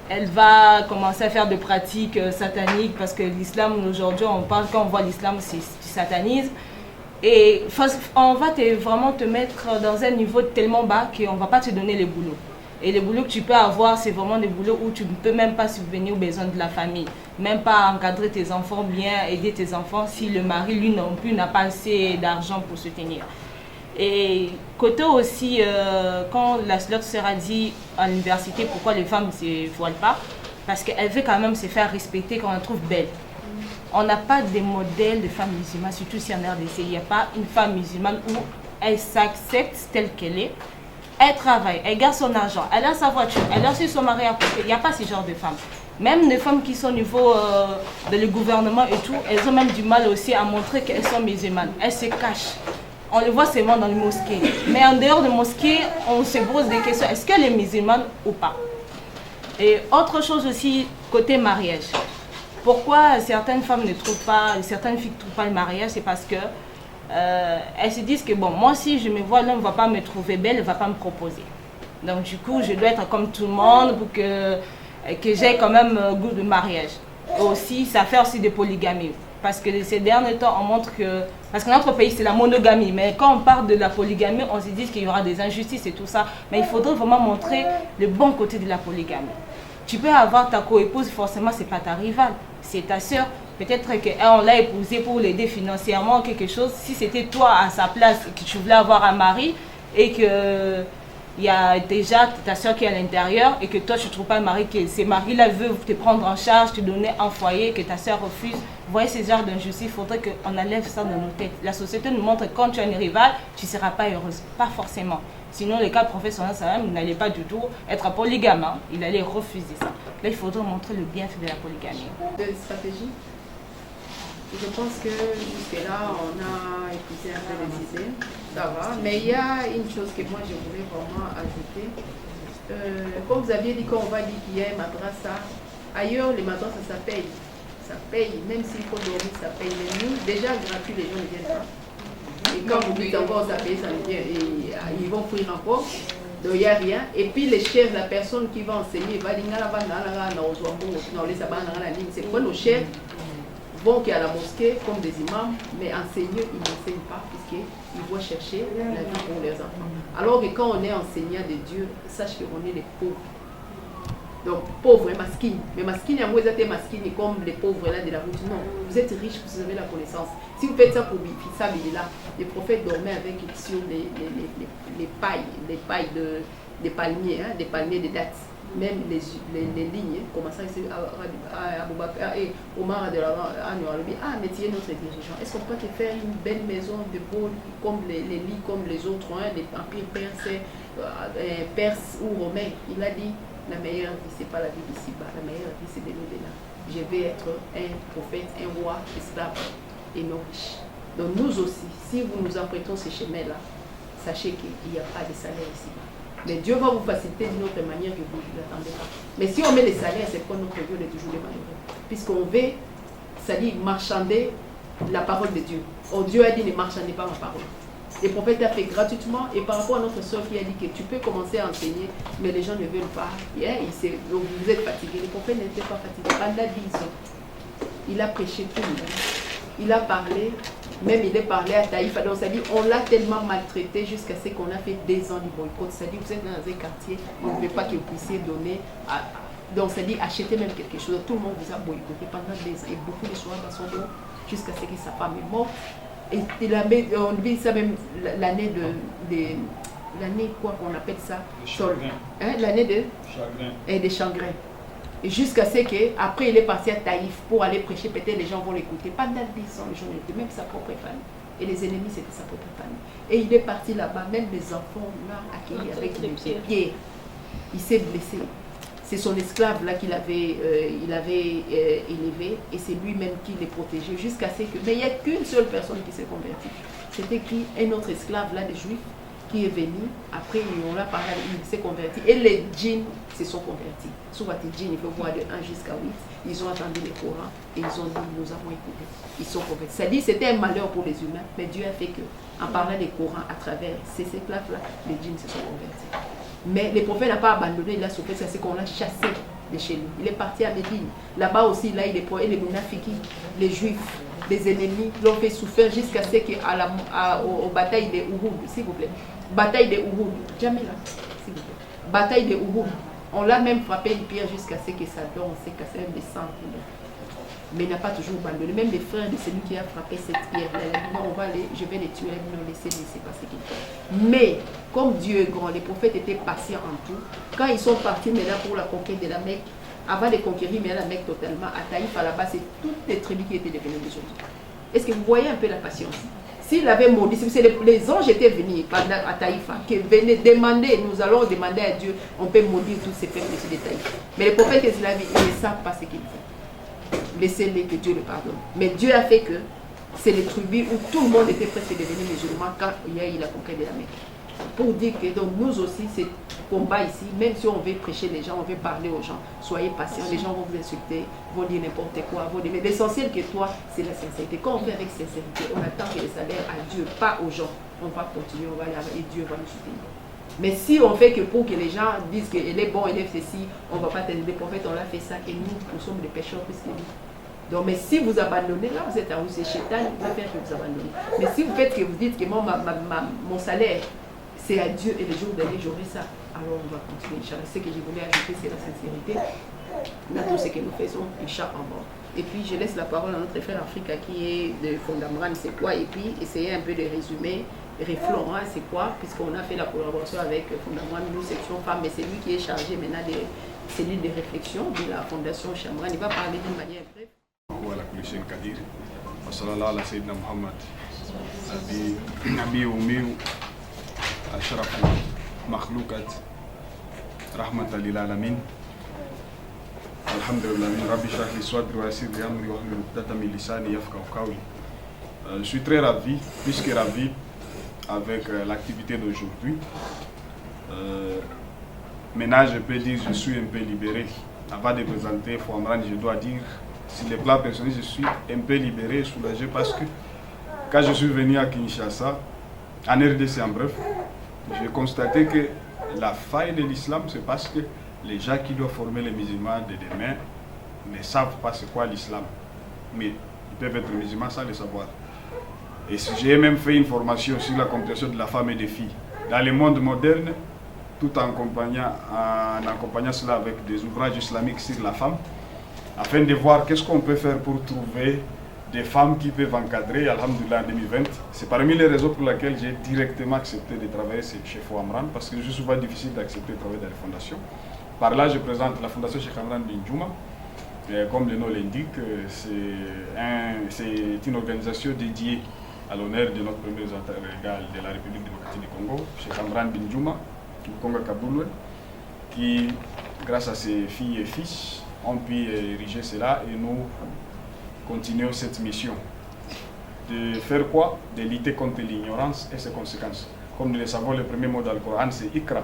elle va commencer à faire des pratiques sataniques parce que l'islam aujourd'hui, quand on voit l'islam, c'est du satanisme. Et on va vraiment te mettre dans un niveau tellement bas qu'on ne va pas te donner les boulots. Et les boulots que tu peux avoir, c'est vraiment des boulots où tu ne peux même pas subvenir aux besoins de la famille. Même pas encadrer tes enfants bien, aider tes enfants si le mari, lui non plus, n'a pas assez d'argent pour se tenir. Et côté aussi, quand la sœur a dit à l'université pourquoi les femmes ne se voilent pas, parce qu'elle veut quand même se faire respecter quand on la trouve belle. On n'a pas de modèle de femme musulmane, surtout si en RDC, il n'y a pas une femme musulmane où elle s'accepte telle qu'elle est. Elle travaille, elle garde son argent, elle a sa voiture, elle a aussi son mari à côté. Il n'y a pas ce genre de femmes. Même les femmes qui sont au niveau de le gouvernement et tout, elles ont même du mal aussi à montrer qu'elles sont musulmanes. Elles se cachent. On les voit seulement dans les mosquées. Mais en dehors des mosquées, on se pose des questions. Est-ce qu'elle est musulmane ou pas? Et autre chose aussi, côté mariage. Pourquoi certaines femmes ne trouvent pas, certaines filles ne trouvent pas le mariage? C'est parce que elles se disent que bon, moi si je me vois, l'homme ne va pas me trouver belle, il ne va pas me proposer. Donc du coup, je dois être comme tout le monde pour que j'ai quand même goût de mariage. Et aussi, ça fait aussi de polygamie. Parce que ces derniers temps, on montre que... Parce que notre pays, c'est la monogamie. Mais quand on parle de la polygamie, on se dit qu'il y aura des injustices et tout ça. Mais il faudrait vraiment montrer le bon côté de la polygamie. Tu peux avoir ta coépouse, forcément, ce n'est pas ta rivale. C'est ta soeur. Peut-être qu'on l'a épousée pour l'aider financièrement, quelque chose. Si c'était toi à sa place et que tu voulais avoir un mari et que... il y a déjà ta soeur qui est à l'intérieur et que toi tu ne trouves pas un mari, que ces maris-là veulent te prendre en charge, te donner un foyer, que ta soeur refuse. Vous voyez ces genres d'injustice, il faudrait qu'on enlève ça dans nos têtes. La société nous montre que quand tu as une rivale, tu ne seras pas heureuse. Pas forcément. Sinon, le cas professionnel, il n'allait pas du tout être polygame. Hein. Il allait refuser ça. Là, il faudrait montrer le bienfait de la polygamie. De stratégie. Je pense que jusque-là, on a épuisé un peu les idées, ça va. Mais il y a une chose que moi, je voulais vraiment ajouter. Comme vous aviez dit, quand on va dire qu'il y a un madrasa, ailleurs, les madrasas, ça paye. Ça paye, même s'il faut dormir, ça paye. Mais nous, déjà gratuit, les gens ne viennent pas. Et quand vous dites encore, ça paye, ça vient. Et ils vont fuir encore. Donc il n'y a rien. Et puis les chefs, la personne qui va enseigner, va dire, c'est quoi nos chefs vont qui à la mosquée comme des imams, mais enseignants, ils n'enseignent pas puisqu'ils vont chercher la vie pour leurs enfants. Alors que quand on est enseignant de Dieu, sache qu'on est les pauvres. Donc pauvres et masquines. Mais masquines, il y a moins d'être masquines comme les pauvres là de la route. Non, vous êtes riches, vous avez la connaissance. Si vous faites ça pour ça, là, les prophètes dormaient avec sur les pailles des palmiers, hein, des palmiers de dattes. Même les lignes, commençant à Aboubakar et Omar de mais tu es notre dirigeant. Est-ce qu'on peut te faire une belle maison de beaux comme les lits, comme les autres, hein, les empires perses ou romains? Il a dit, la meilleure vie, ce n'est pas la vie d'ici-bas, la meilleure vie, c'est de l'au-delà. Je vais être un prophète, un roi, esclave et non riche. Donc nous aussi, si vous nous empruntons ce chemin-là, sachez qu'il n'y a pas de salaire ici-bas. Mais Dieu va vous faciliter d'une autre manière que vous ne l'attendez pas. Mais si on met les salaires, c'est quoi notre Dieu est toujours les malheureux. Puisqu'on veut, c'est-à-dire marchander la parole de Dieu. Oh, Dieu a dit ne marchandez pas ma parole. Le prophète a fait gratuitement. Et par rapport à notre soeur qui a dit que tu peux commencer à enseigner, mais les gens ne veulent pas. Donc vous êtes fatigué. Le prophète n'était pas fatigué. Pendant 10 ans, il a prêché tout le monde. Il a parlé. Même il est parlé à Taïf, donc c'est-à-dire on l'a tellement maltraité jusqu'à ce qu'on a fait 2 ans du boycott. C'est-à-dire vous êtes dans un quartier, on ne veut pas que vous puissiez donner, donc c'est-à-dire acheter même quelque chose. Tout le monde vous a boycotté pendant 2 ans et beaucoup de soirs dans son dos jusqu'à ce que sa femme est morte. Et on dit ça même l'année l'année quoi qu'on appelle ça, l'année de chagrin. Et des chagrins. Et jusqu'à ce qu'après il est parti à Taïf pour aller prêcher, peut-être les gens vont l'écouter. Pendant 10 ans, les gens l'écoutaient, même sa propre famille. Et les ennemis, c'était sa propre famille. Et il est parti là-bas, même les enfants là, accueillis avec des pierres. Il s'est blessé. C'est son esclave là qu'il avait, élevé et c'est lui-même qui les protégeait jusqu'à ce que... Mais il n'y a qu'une seule personne qui s'est convertie. C'était qui? Un autre esclave là, des Juifs, qui est venu, après on l'a parlé, il s'est converti et les djinns se sont convertis. Souvent les djinns, il faut voir de 1 jusqu'à 8, ils ont attendu les Corans et ils ont dit nous avons écouté, ils sont convertis. C'est-à-dire c'était un malheur pour les humains, mais Dieu a fait que, en parlant des Corans à travers ces esclaves-là, les djinns se sont convertis. Mais le prophète n'a pas abandonné, il a sauvé, c'est ce qu'on l'a chassé de chez lui. Il est parti à Médine. Là-bas aussi, là, il est pour les Mounafiki, les Juifs, les ennemis l'ont fait souffrir jusqu'à ce qu'aux batailles de Uhud, s'il vous plaît. Bataille de Uhud, jamais là, s'il vous plaît. Bataille de Uhud. On l'a même frappé une pierre jusqu'à ce que ça donne, on s'est cassé même des sangs. Mais il n'a pas toujours abandonné. Même les frères de celui qui a frappé cette pierre, il a dit non, je vais les tuer, non, laisser passer qu'il faut. Mais comme Dieu est grand, les prophètes étaient patients en tout. Quand ils sont partis maintenant pour la conquête de la Mecque, avant de conquérir la Mecque totalement, à Taïf, à la base, c'est toutes les tribus qui étaient devenues musulmanes. Est-ce que vous voyez un peu la patience? S'il avait maudit, si les anges étaient venus à Taïfa, qui venaient demander, nous allons demander à Dieu, on peut maudire tous ces peuples de Taïf. Mais les prophètes islamiques, ils ne savent pas ce qu'ils font. Laissez-les, que Dieu le pardonne. Mais Dieu a fait que c'est les tribus où tout le monde était presque devenu musulman quand il y a eu la conquête de la Mecque. Pour dire que donc, nous aussi, c'est combat ici, même si on veut prêcher les gens, on veut parler aux gens, soyez patients, les gens vont vous insulter, vont dire n'importe quoi, mais l'essentiel que toi, c'est la sincérité. Quand on fait avec sincérité, on attend que le salaire à Dieu, pas aux gens. On va continuer, on va aller et Dieu va nous soutenir. Mais si on fait que pour que les gens disent qu'il est bon, il est ceci, on ne va pas tenir des prophètes, on a fait ça, et nous sommes des pécheurs plus que lui. Donc, mais si vous abandonnez, là vous êtes à vous, c'est Chétan, il va faire que vous abandonnez. Mais si vous faites que vous dites que mon salaire, c'est à Dieu et le jour d'aller, j'aurai ça. Alors on va continuer, Inch'Allah. Ce que je voulais ajouter, c'est la sincérité dans tout ce que nous faisons, Inch'Allah. Et puis je laisse la parole à notre frère Africa qui est de Fondamran, c'est quoi, et puis essayer un peu de résumer, Reflon, c'est quoi, puisqu'on a fait la collaboration avec Fondamran, nous, section femmes, mais c'est lui qui est chargé maintenant des cellules de réflexion de la Fondation Chamran. Il va parler d'une manière brève. أشرف مخلوقات رحمة للعالمين الحمد لله من ربي اشرح لي صدري ويسر لي أمري واحلل عقدة من لساني يفقهوا قولي. Je suis très ravi, plus que ravi avec l'activité d'aujourd'hui. Maintenant, je peux dire que je suis un peu libéré. Avant de présenter Fouamran, je dois dire, sur le plan personnel, je suis un peu libéré et soulagé parce que quand je suis venu à Kinshasa, en RDC en bref, j'ai constaté que la faille de l'islam, c'est parce que les gens qui doivent former les musulmans de demain ne savent pas c'est quoi l'islam. Mais ils peuvent être musulmans sans le savoir. Et j'ai même fait une formation sur la compréhension de la femme et des filles. Dans le monde moderne, tout en accompagnant cela avec des ouvrages islamiques sur la femme, afin de voir qu'est-ce qu'on peut faire pour trouver des femmes qui peuvent encadrer, alhamdoulilah, en 2020. C'est parmi les raisons pour lesquelles j'ai directement accepté de travailler chez Fouamran, parce que c'est souvent difficile d'accepter de travailler dans les fondations. Par là, je présente la fondation Cheikh Amran bin Djouma. Comme le nom l'indique, c'est une organisation dédiée à l'honneur de notre premier représentant légal de la République démocratique du Congo, Cheikh Amran bin Djouma, du Congo Kaboulou, qui, grâce à ses filles et fils, ont pu ériger cela et nous continuons cette mission. De faire quoi? De lutter contre l'ignorance et ses conséquences. Comme nous le savons, le premier mot dans le Coran, c'est Ikra.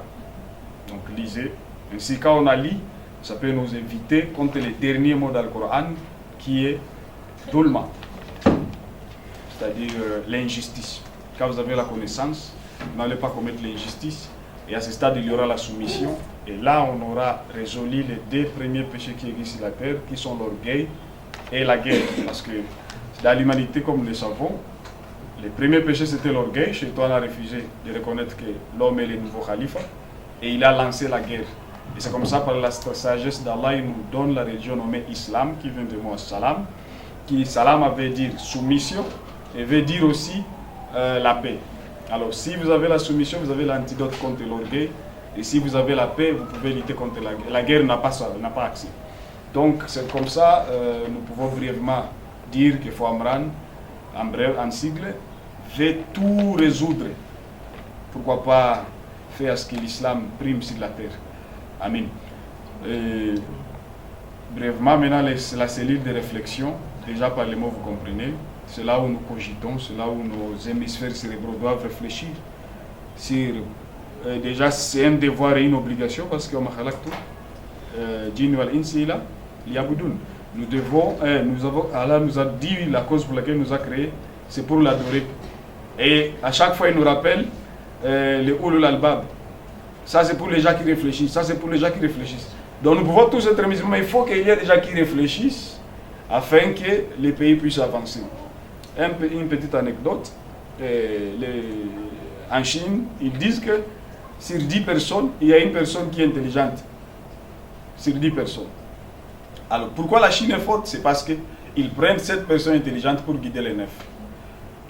Donc lisez. Ainsi, quand on a lu, ça peut nous éviter contre le dernier mot dans le Coran, qui est Dulma, c'est-à-dire l'injustice. Quand vous avez la connaissance, vous n'allez pas commettre l'injustice. Et à ce stade, il y aura la soumission. Et là, on aura résolu les deux premiers péchés qui existent sur la terre, qui sont l'orgueil et la guerre. Parce que dans l'humanité, comme nous le savons, le premier péché c'était l'orgueil. Shaitan a refusé de reconnaître que l'homme est le nouveau khalifa et il a lancé la guerre. Et c'est comme ça, par la sagesse d'Allah, il nous donne la religion nommée Islam, qui vient de mot Salam, qui Salam veut dire soumission et veut dire aussi la paix. Alors si vous avez la soumission, vous avez l'antidote contre l'orgueil, et si vous avez la paix, vous pouvez lutter contre la guerre. La guerre n'a pas accès. Donc c'est comme ça, nous pouvons brièvement dire que Fouamran, en bref, en sigle, veut tout résoudre. Pourquoi pas faire ce que l'islam prime sur la terre. Amen. Brièvement, maintenant, la cellule de réflexion, déjà par les mots, vous comprenez, c'est là où nous cogitons, c'est là où nos hémisphères cérébraux doivent réfléchir. Déjà, c'est un devoir et une obligation parce que Allah nous a dit la cause pour laquelle il nous a créés, c'est pour l'adorer. Et à chaque fois, il nous rappelle les ulul albab. Ça, c'est pour les gens qui réfléchissent. Ça, c'est pour les gens qui réfléchissent. Donc nous pouvons tous être musulmans, il faut qu'il y ait des gens qui réfléchissent afin que les pays puissent avancer. Une petite anecdote, en Chine, ils disent que sur 10 personnes, il y a une personne qui est intelligente. Sur 10 personnes. Alors pourquoi la Chine est forte? C'est parce qu'ils prennent cette personne intelligente pour guider les 9.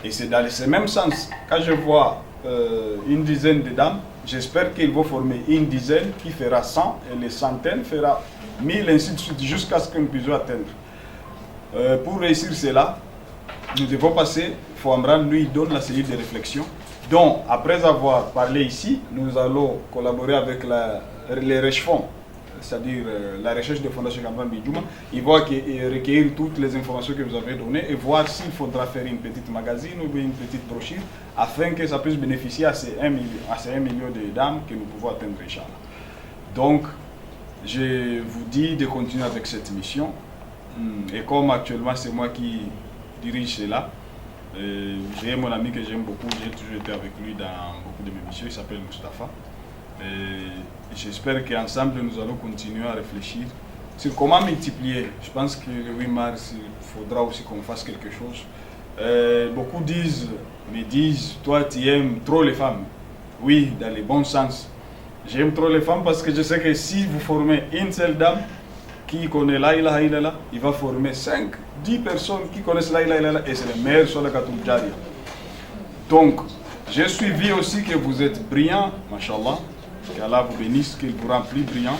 Et c'est dans ce même sens. Quand je vois une dizaine de dames, j'espère qu'ils vont former une dizaine qui fera 100 et les centaines fera 1000, ainsi de suite, jusqu'à ce que nous puissions atteindre. Pour réussir cela, nous devons passer, Fouamran lui donne la cellule de réflexion. Donc, après avoir parlé ici, nous allons collaborer avec les recherches-fonds, c'est-à-dire la recherche de Fondation Cambran Binjouma. Ils vont recueillir toutes les informations que vous avez données et voir s'il faudra faire une petite magazine ou une petite brochure afin que ça puisse bénéficier à ces 1 million de dames que nous pouvons atteindre, Inch'Allah. Donc, je vous dis de continuer avec cette mission. Et comme actuellement c'est moi qui dirige cela, j'ai mon ami que j'aime beaucoup, j'ai toujours été avec lui dans beaucoup de mes missions, il s'appelle Mustapha. J'espère qu'ensemble nous allons continuer à réfléchir sur comment multiplier. Je pense que le 8 mars, il faudra aussi qu'on fasse quelque chose. Beaucoup me disent, toi tu aimes trop les femmes. Oui, dans le bon sens. J'aime trop les femmes parce que je sais que si vous formez une seule dame qui connaît la ilaha illallah, il va former 5, 10 personnes qui connaissent la ilaha illallah et c'est le meilleur sur la Katoum Djaria. Donc, j'ai suivi aussi que vous êtes brillants, mashallah, qu'Allah vous bénisse, qu'il vous remplit brillants.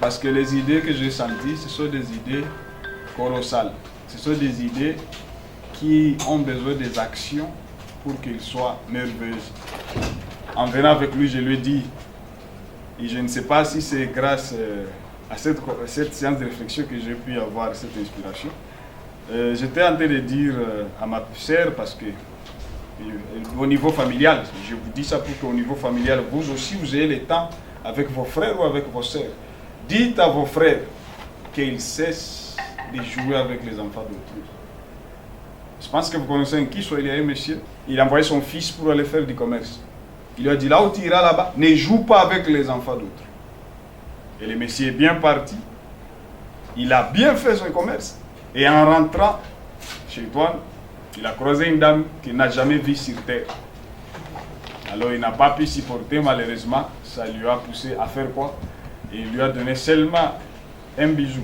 Parce que les idées que j'ai senties, ce sont des idées colossales. Ce sont des idées qui ont besoin des actions pour qu'elles soient merveilleuses. En venant avec lui, je lui ai dit, et je ne sais pas si c'est grâce à cette séance de réflexion que j'ai pu avoir cette inspiration. J'étais en train de dire à ma sœur, parce que au niveau familial, je vous dis ça pour qu'au niveau familial, vous aussi, vous ayez le temps avec vos frères ou avec vos sœurs. Dites à vos frères qu'ils cessent de jouer avec les enfants d'autrui. Je pense que vous connaissez un qui, soit il y a un monsieur, il a envoyé son fils pour aller faire du commerce. Il lui a dit, là où tu iras là-bas, ne joue pas avec les enfants d'autrui. Et le monsieur est bien parti. Il a bien fait son commerce. Et en rentrant chez toi, il a croisé une dame qu'il n'a jamais vue sur terre. Alors il n'a pas pu supporter, malheureusement. Ça lui a poussé à faire quoi? Et il lui a donné seulement un bijou.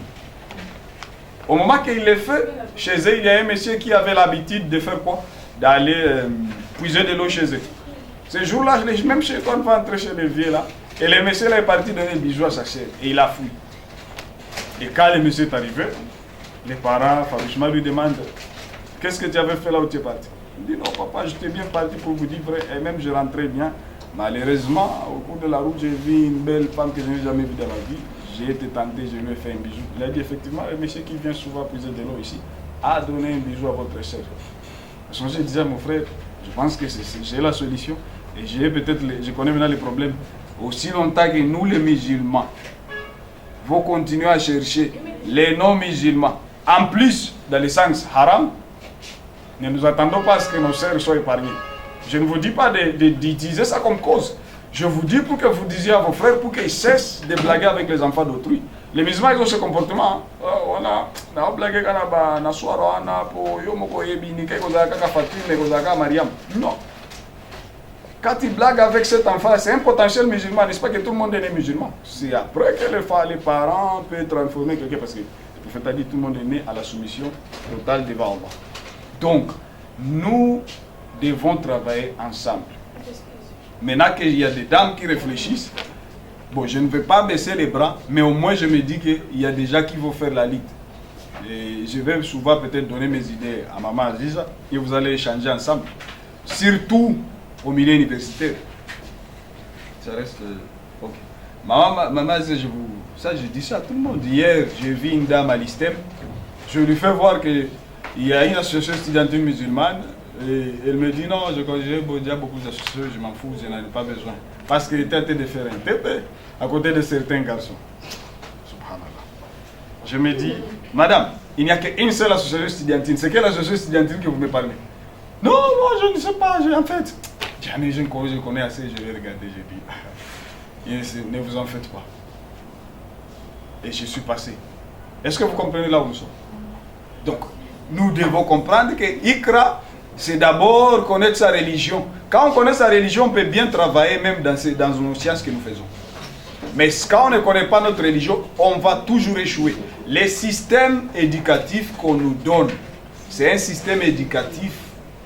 Au moment qu'il l'a fait, chez eux, il y a un monsieur qui avait l'habitude de faire quoi? D'aller puiser de l'eau chez eux. Ce jour-là, même chez toi, on va entrer chez le vieux là. Et le monsieur là est parti donner un bijou à sa chère. Et il a fui. Et quand le monsieur est arrivé, les parents, farouchement, lui demandent, qu'est-ce que tu avais fait là où tu es parti? Il dit, non papa, j'étais bien parti pour vous dire vrai. Et même je rentrais bien. Malheureusement, au cours de la route, j'ai vu une belle femme que je n'ai jamais vue dans ma vie. J'ai été tenté, je lui ai fait un bijou. Il a dit, effectivement, le monsieur qui vient souvent puiser de l'eau ici a donné un bijou à votre chère. Je disais à mon frère, je pense que j'ai la solution. Et je connais maintenant les problèmes. Aussi longtemps que nous, les musulmans, vont continuer à chercher les non-musulmans, en plus dans le sens haram, ne nous attendons pas à ce que nos sœurs soient épargnées. Je ne vous dis pas d'utiliser ça comme cause. Je vous dis pour que vous disiez à vos frères pour qu'ils cessent de blaguer avec les enfants d'autrui. Les musulmans, ils ont ce comportement. On a blagué quand on a soir, on a pour yomoko yebini, Mariam. Non. Quand il blague avec cet enfant, c'est un potentiel musulman, n'est-ce pas que tout le monde est né musulman? C'est après que les parents peuvent transformer quelqu'un, parce que le prophète a dit tout le monde est né à la soumission totale devant Allah. Donc, nous devons travailler ensemble. Maintenant qu'il y a des dames qui réfléchissent, bon, je ne vais pas baisser les bras, mais au moins je me dis qu'il y a des gens qui vont faire la ligue. Et je vais souvent peut-être donner mes idées à maman Aziza, et vous allez échanger ensemble. Surtout au milieu universitaire. Ça reste... ok. Maman Aziza, je dis ça à tout le monde. Hier, j'ai vu une dame à l'ISTEM. Je lui fais voir qu'il y a une association étudiantine musulmane. Et elle me dit non, j'ai déjà beaucoup d'associations, je m'en fous, je n'en ai pas besoin. Parce qu'elle était en train de faire un tépé à côté de certains garçons. Subhanallah. Je me dis, madame, il n'y a qu'une seule association étudiantine. C'est quelle association étudiantine que vous me parlez? Non, moi je ne sais pas, en fait. Jamais je connais assez, je vais regarder, je dis. Ne vous en faites pas. et je suis passé. Est-ce que vous comprenez là où nous sommes? Donc, nous devons comprendre que Ikra, c'est d'abord connaître sa religion. Quand on connaît sa religion, on peut bien travailler même dans nos sciences que nous faisons. Mais quand on ne connaît pas notre religion, on va toujours échouer. Les systèmes éducatifs qu'on nous donne, c'est un système éducatif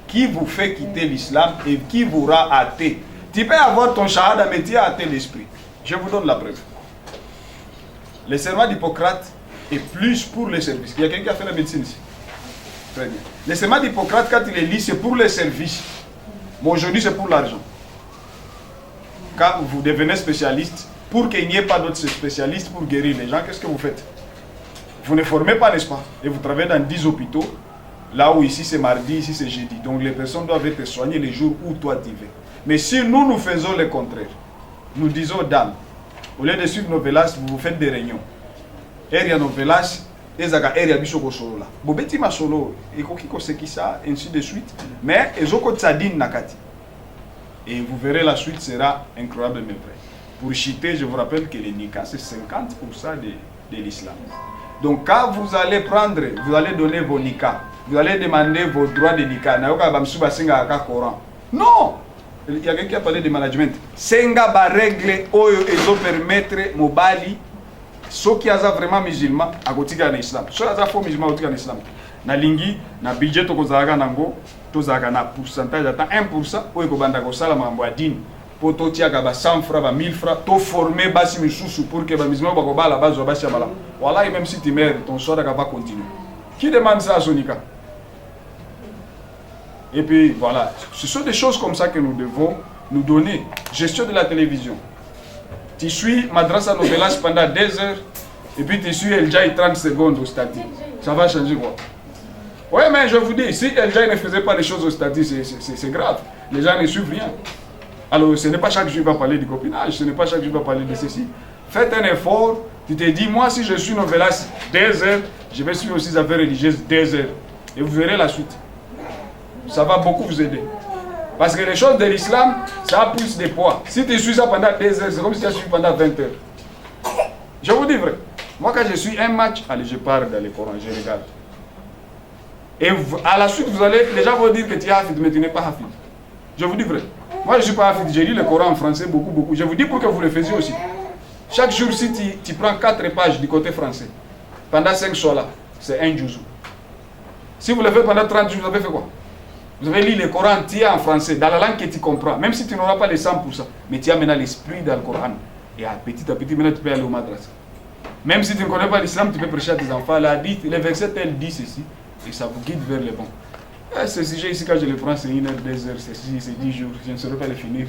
qui vous fait quitter l'islam et qui vous rend athée. Tu peux avoir ton shahada, mais tu es athée d'esprit. Je vous donne la preuve. Le serment d'Hippocrate est plus pour les services. Il y a quelqu'un qui a fait la médecine ici? Très bien. Le serment d'Hippocrate, quand il est lit, c'est pour les services. Mais aujourd'hui, c'est pour l'argent. Quand vous devenez spécialiste, pour qu'il n'y ait pas d'autres spécialistes pour guérir les gens, qu'est-ce que vous faites? Vous ne formez pas, n'est-ce pas? Et vous travaillez dans 10 hôpitaux, là où ici c'est mardi, ici c'est jeudi. Donc les personnes doivent être soignées les jours où toi tu vas. Mais si nous faisons le contraire, nous disons aux dames, au lieu de suivre nos vélas, vous faites des réunions. Et il y a nos vélas, ezaka area bisoko solo la bobeti masolo ekoki kosekisa ainsi de suite, mais ezoko tsadine nakati, et vous verrez la suite sera incroyablement vraie. Pour chiter, je vous rappelle que les nikas c'est 50% de l'islam. Donc quand vous allez prendre, vous allez donner vos nikas, vous allez demander vos droits de nikas, nayoka bamsuba singa aka Coran. Non, il y a quelqu'un qui a parlé de management. Senga ba règle oyo ezo permettre mobali ceux qui sont vraiment musulmans à côté en islam. Ceux qui sont faux musulmans à côté en islam. Na lingi, na budget to kozaka nango, to zaka na pourcentage ata 1% oyo ko banda ko sala mambo adine. Pour to tiaka ba 100 francs, ba 1000 francs, to former basi misusu pour que ba musulmans ba ko bala bazo basi bala. Voilà, même si tu meurs, ton choix va continuer. Qui demande ça à Sonika? Et puis voilà, ce sont des choses comme ça que nous devons nous donner. Gestion de la télévision. Tu suis Madrasa Novelas pendant 2 heures et puis tu suis El Jai 30 secondes au statique. Ça va changer quoi? Oui, mais je vous dis, si El Jai ne faisait pas les choses au statique, c'est grave. Les gens ne suivent rien. Alors, ce n'est pas chaque jour qu'il va parler du copinage, ce n'est pas chaque jour qu'il va parler de ceci. Faites un effort. Tu te dis, moi, si je suis Novelas 2 heures, je vais suivre aussi les affaires religieuses 2 heures. Et vous verrez la suite. Ça va beaucoup vous aider. Parce que les choses de l'islam, ça a plus de poids. Si tu suis ça pendant 2 heures, c'est comme si tu as suivi pendant 20 heures. Je vous dis vrai. Moi, quand je suis un match, allez, je pars dans le Coran, je regarde. Et à la suite, vous allez, les gens vont dire que tu es hafid, mais tu n'es pas hafid. Je vous dis vrai. Moi, je ne suis pas hafid. J'ai lu le Coran en français beaucoup. Je vous dis pour que vous le faisiez aussi. Chaque jour, si tu prends 4 pages du côté français, pendant 5 soirs, c'est un jouzou. Si vous le faites pendant 30 jours, vous avez fait quoi? Vous avez lu le Coran entier en français, dans la langue que tu comprends, même si tu n'auras pas les 100%, mais tu as maintenant l'esprit dans le Coran. Et à petit, maintenant tu peux aller au madrasa. Même si tu ne connais pas l'islam, tu peux prêcher à tes enfants. Les versets tels disent ceci, et ça vous guide vers le bon. Et ce sujet ici, quand je le prends, c'est 1 heure, 2 heures, c'est 10 jours, je ne saurais pas le finir.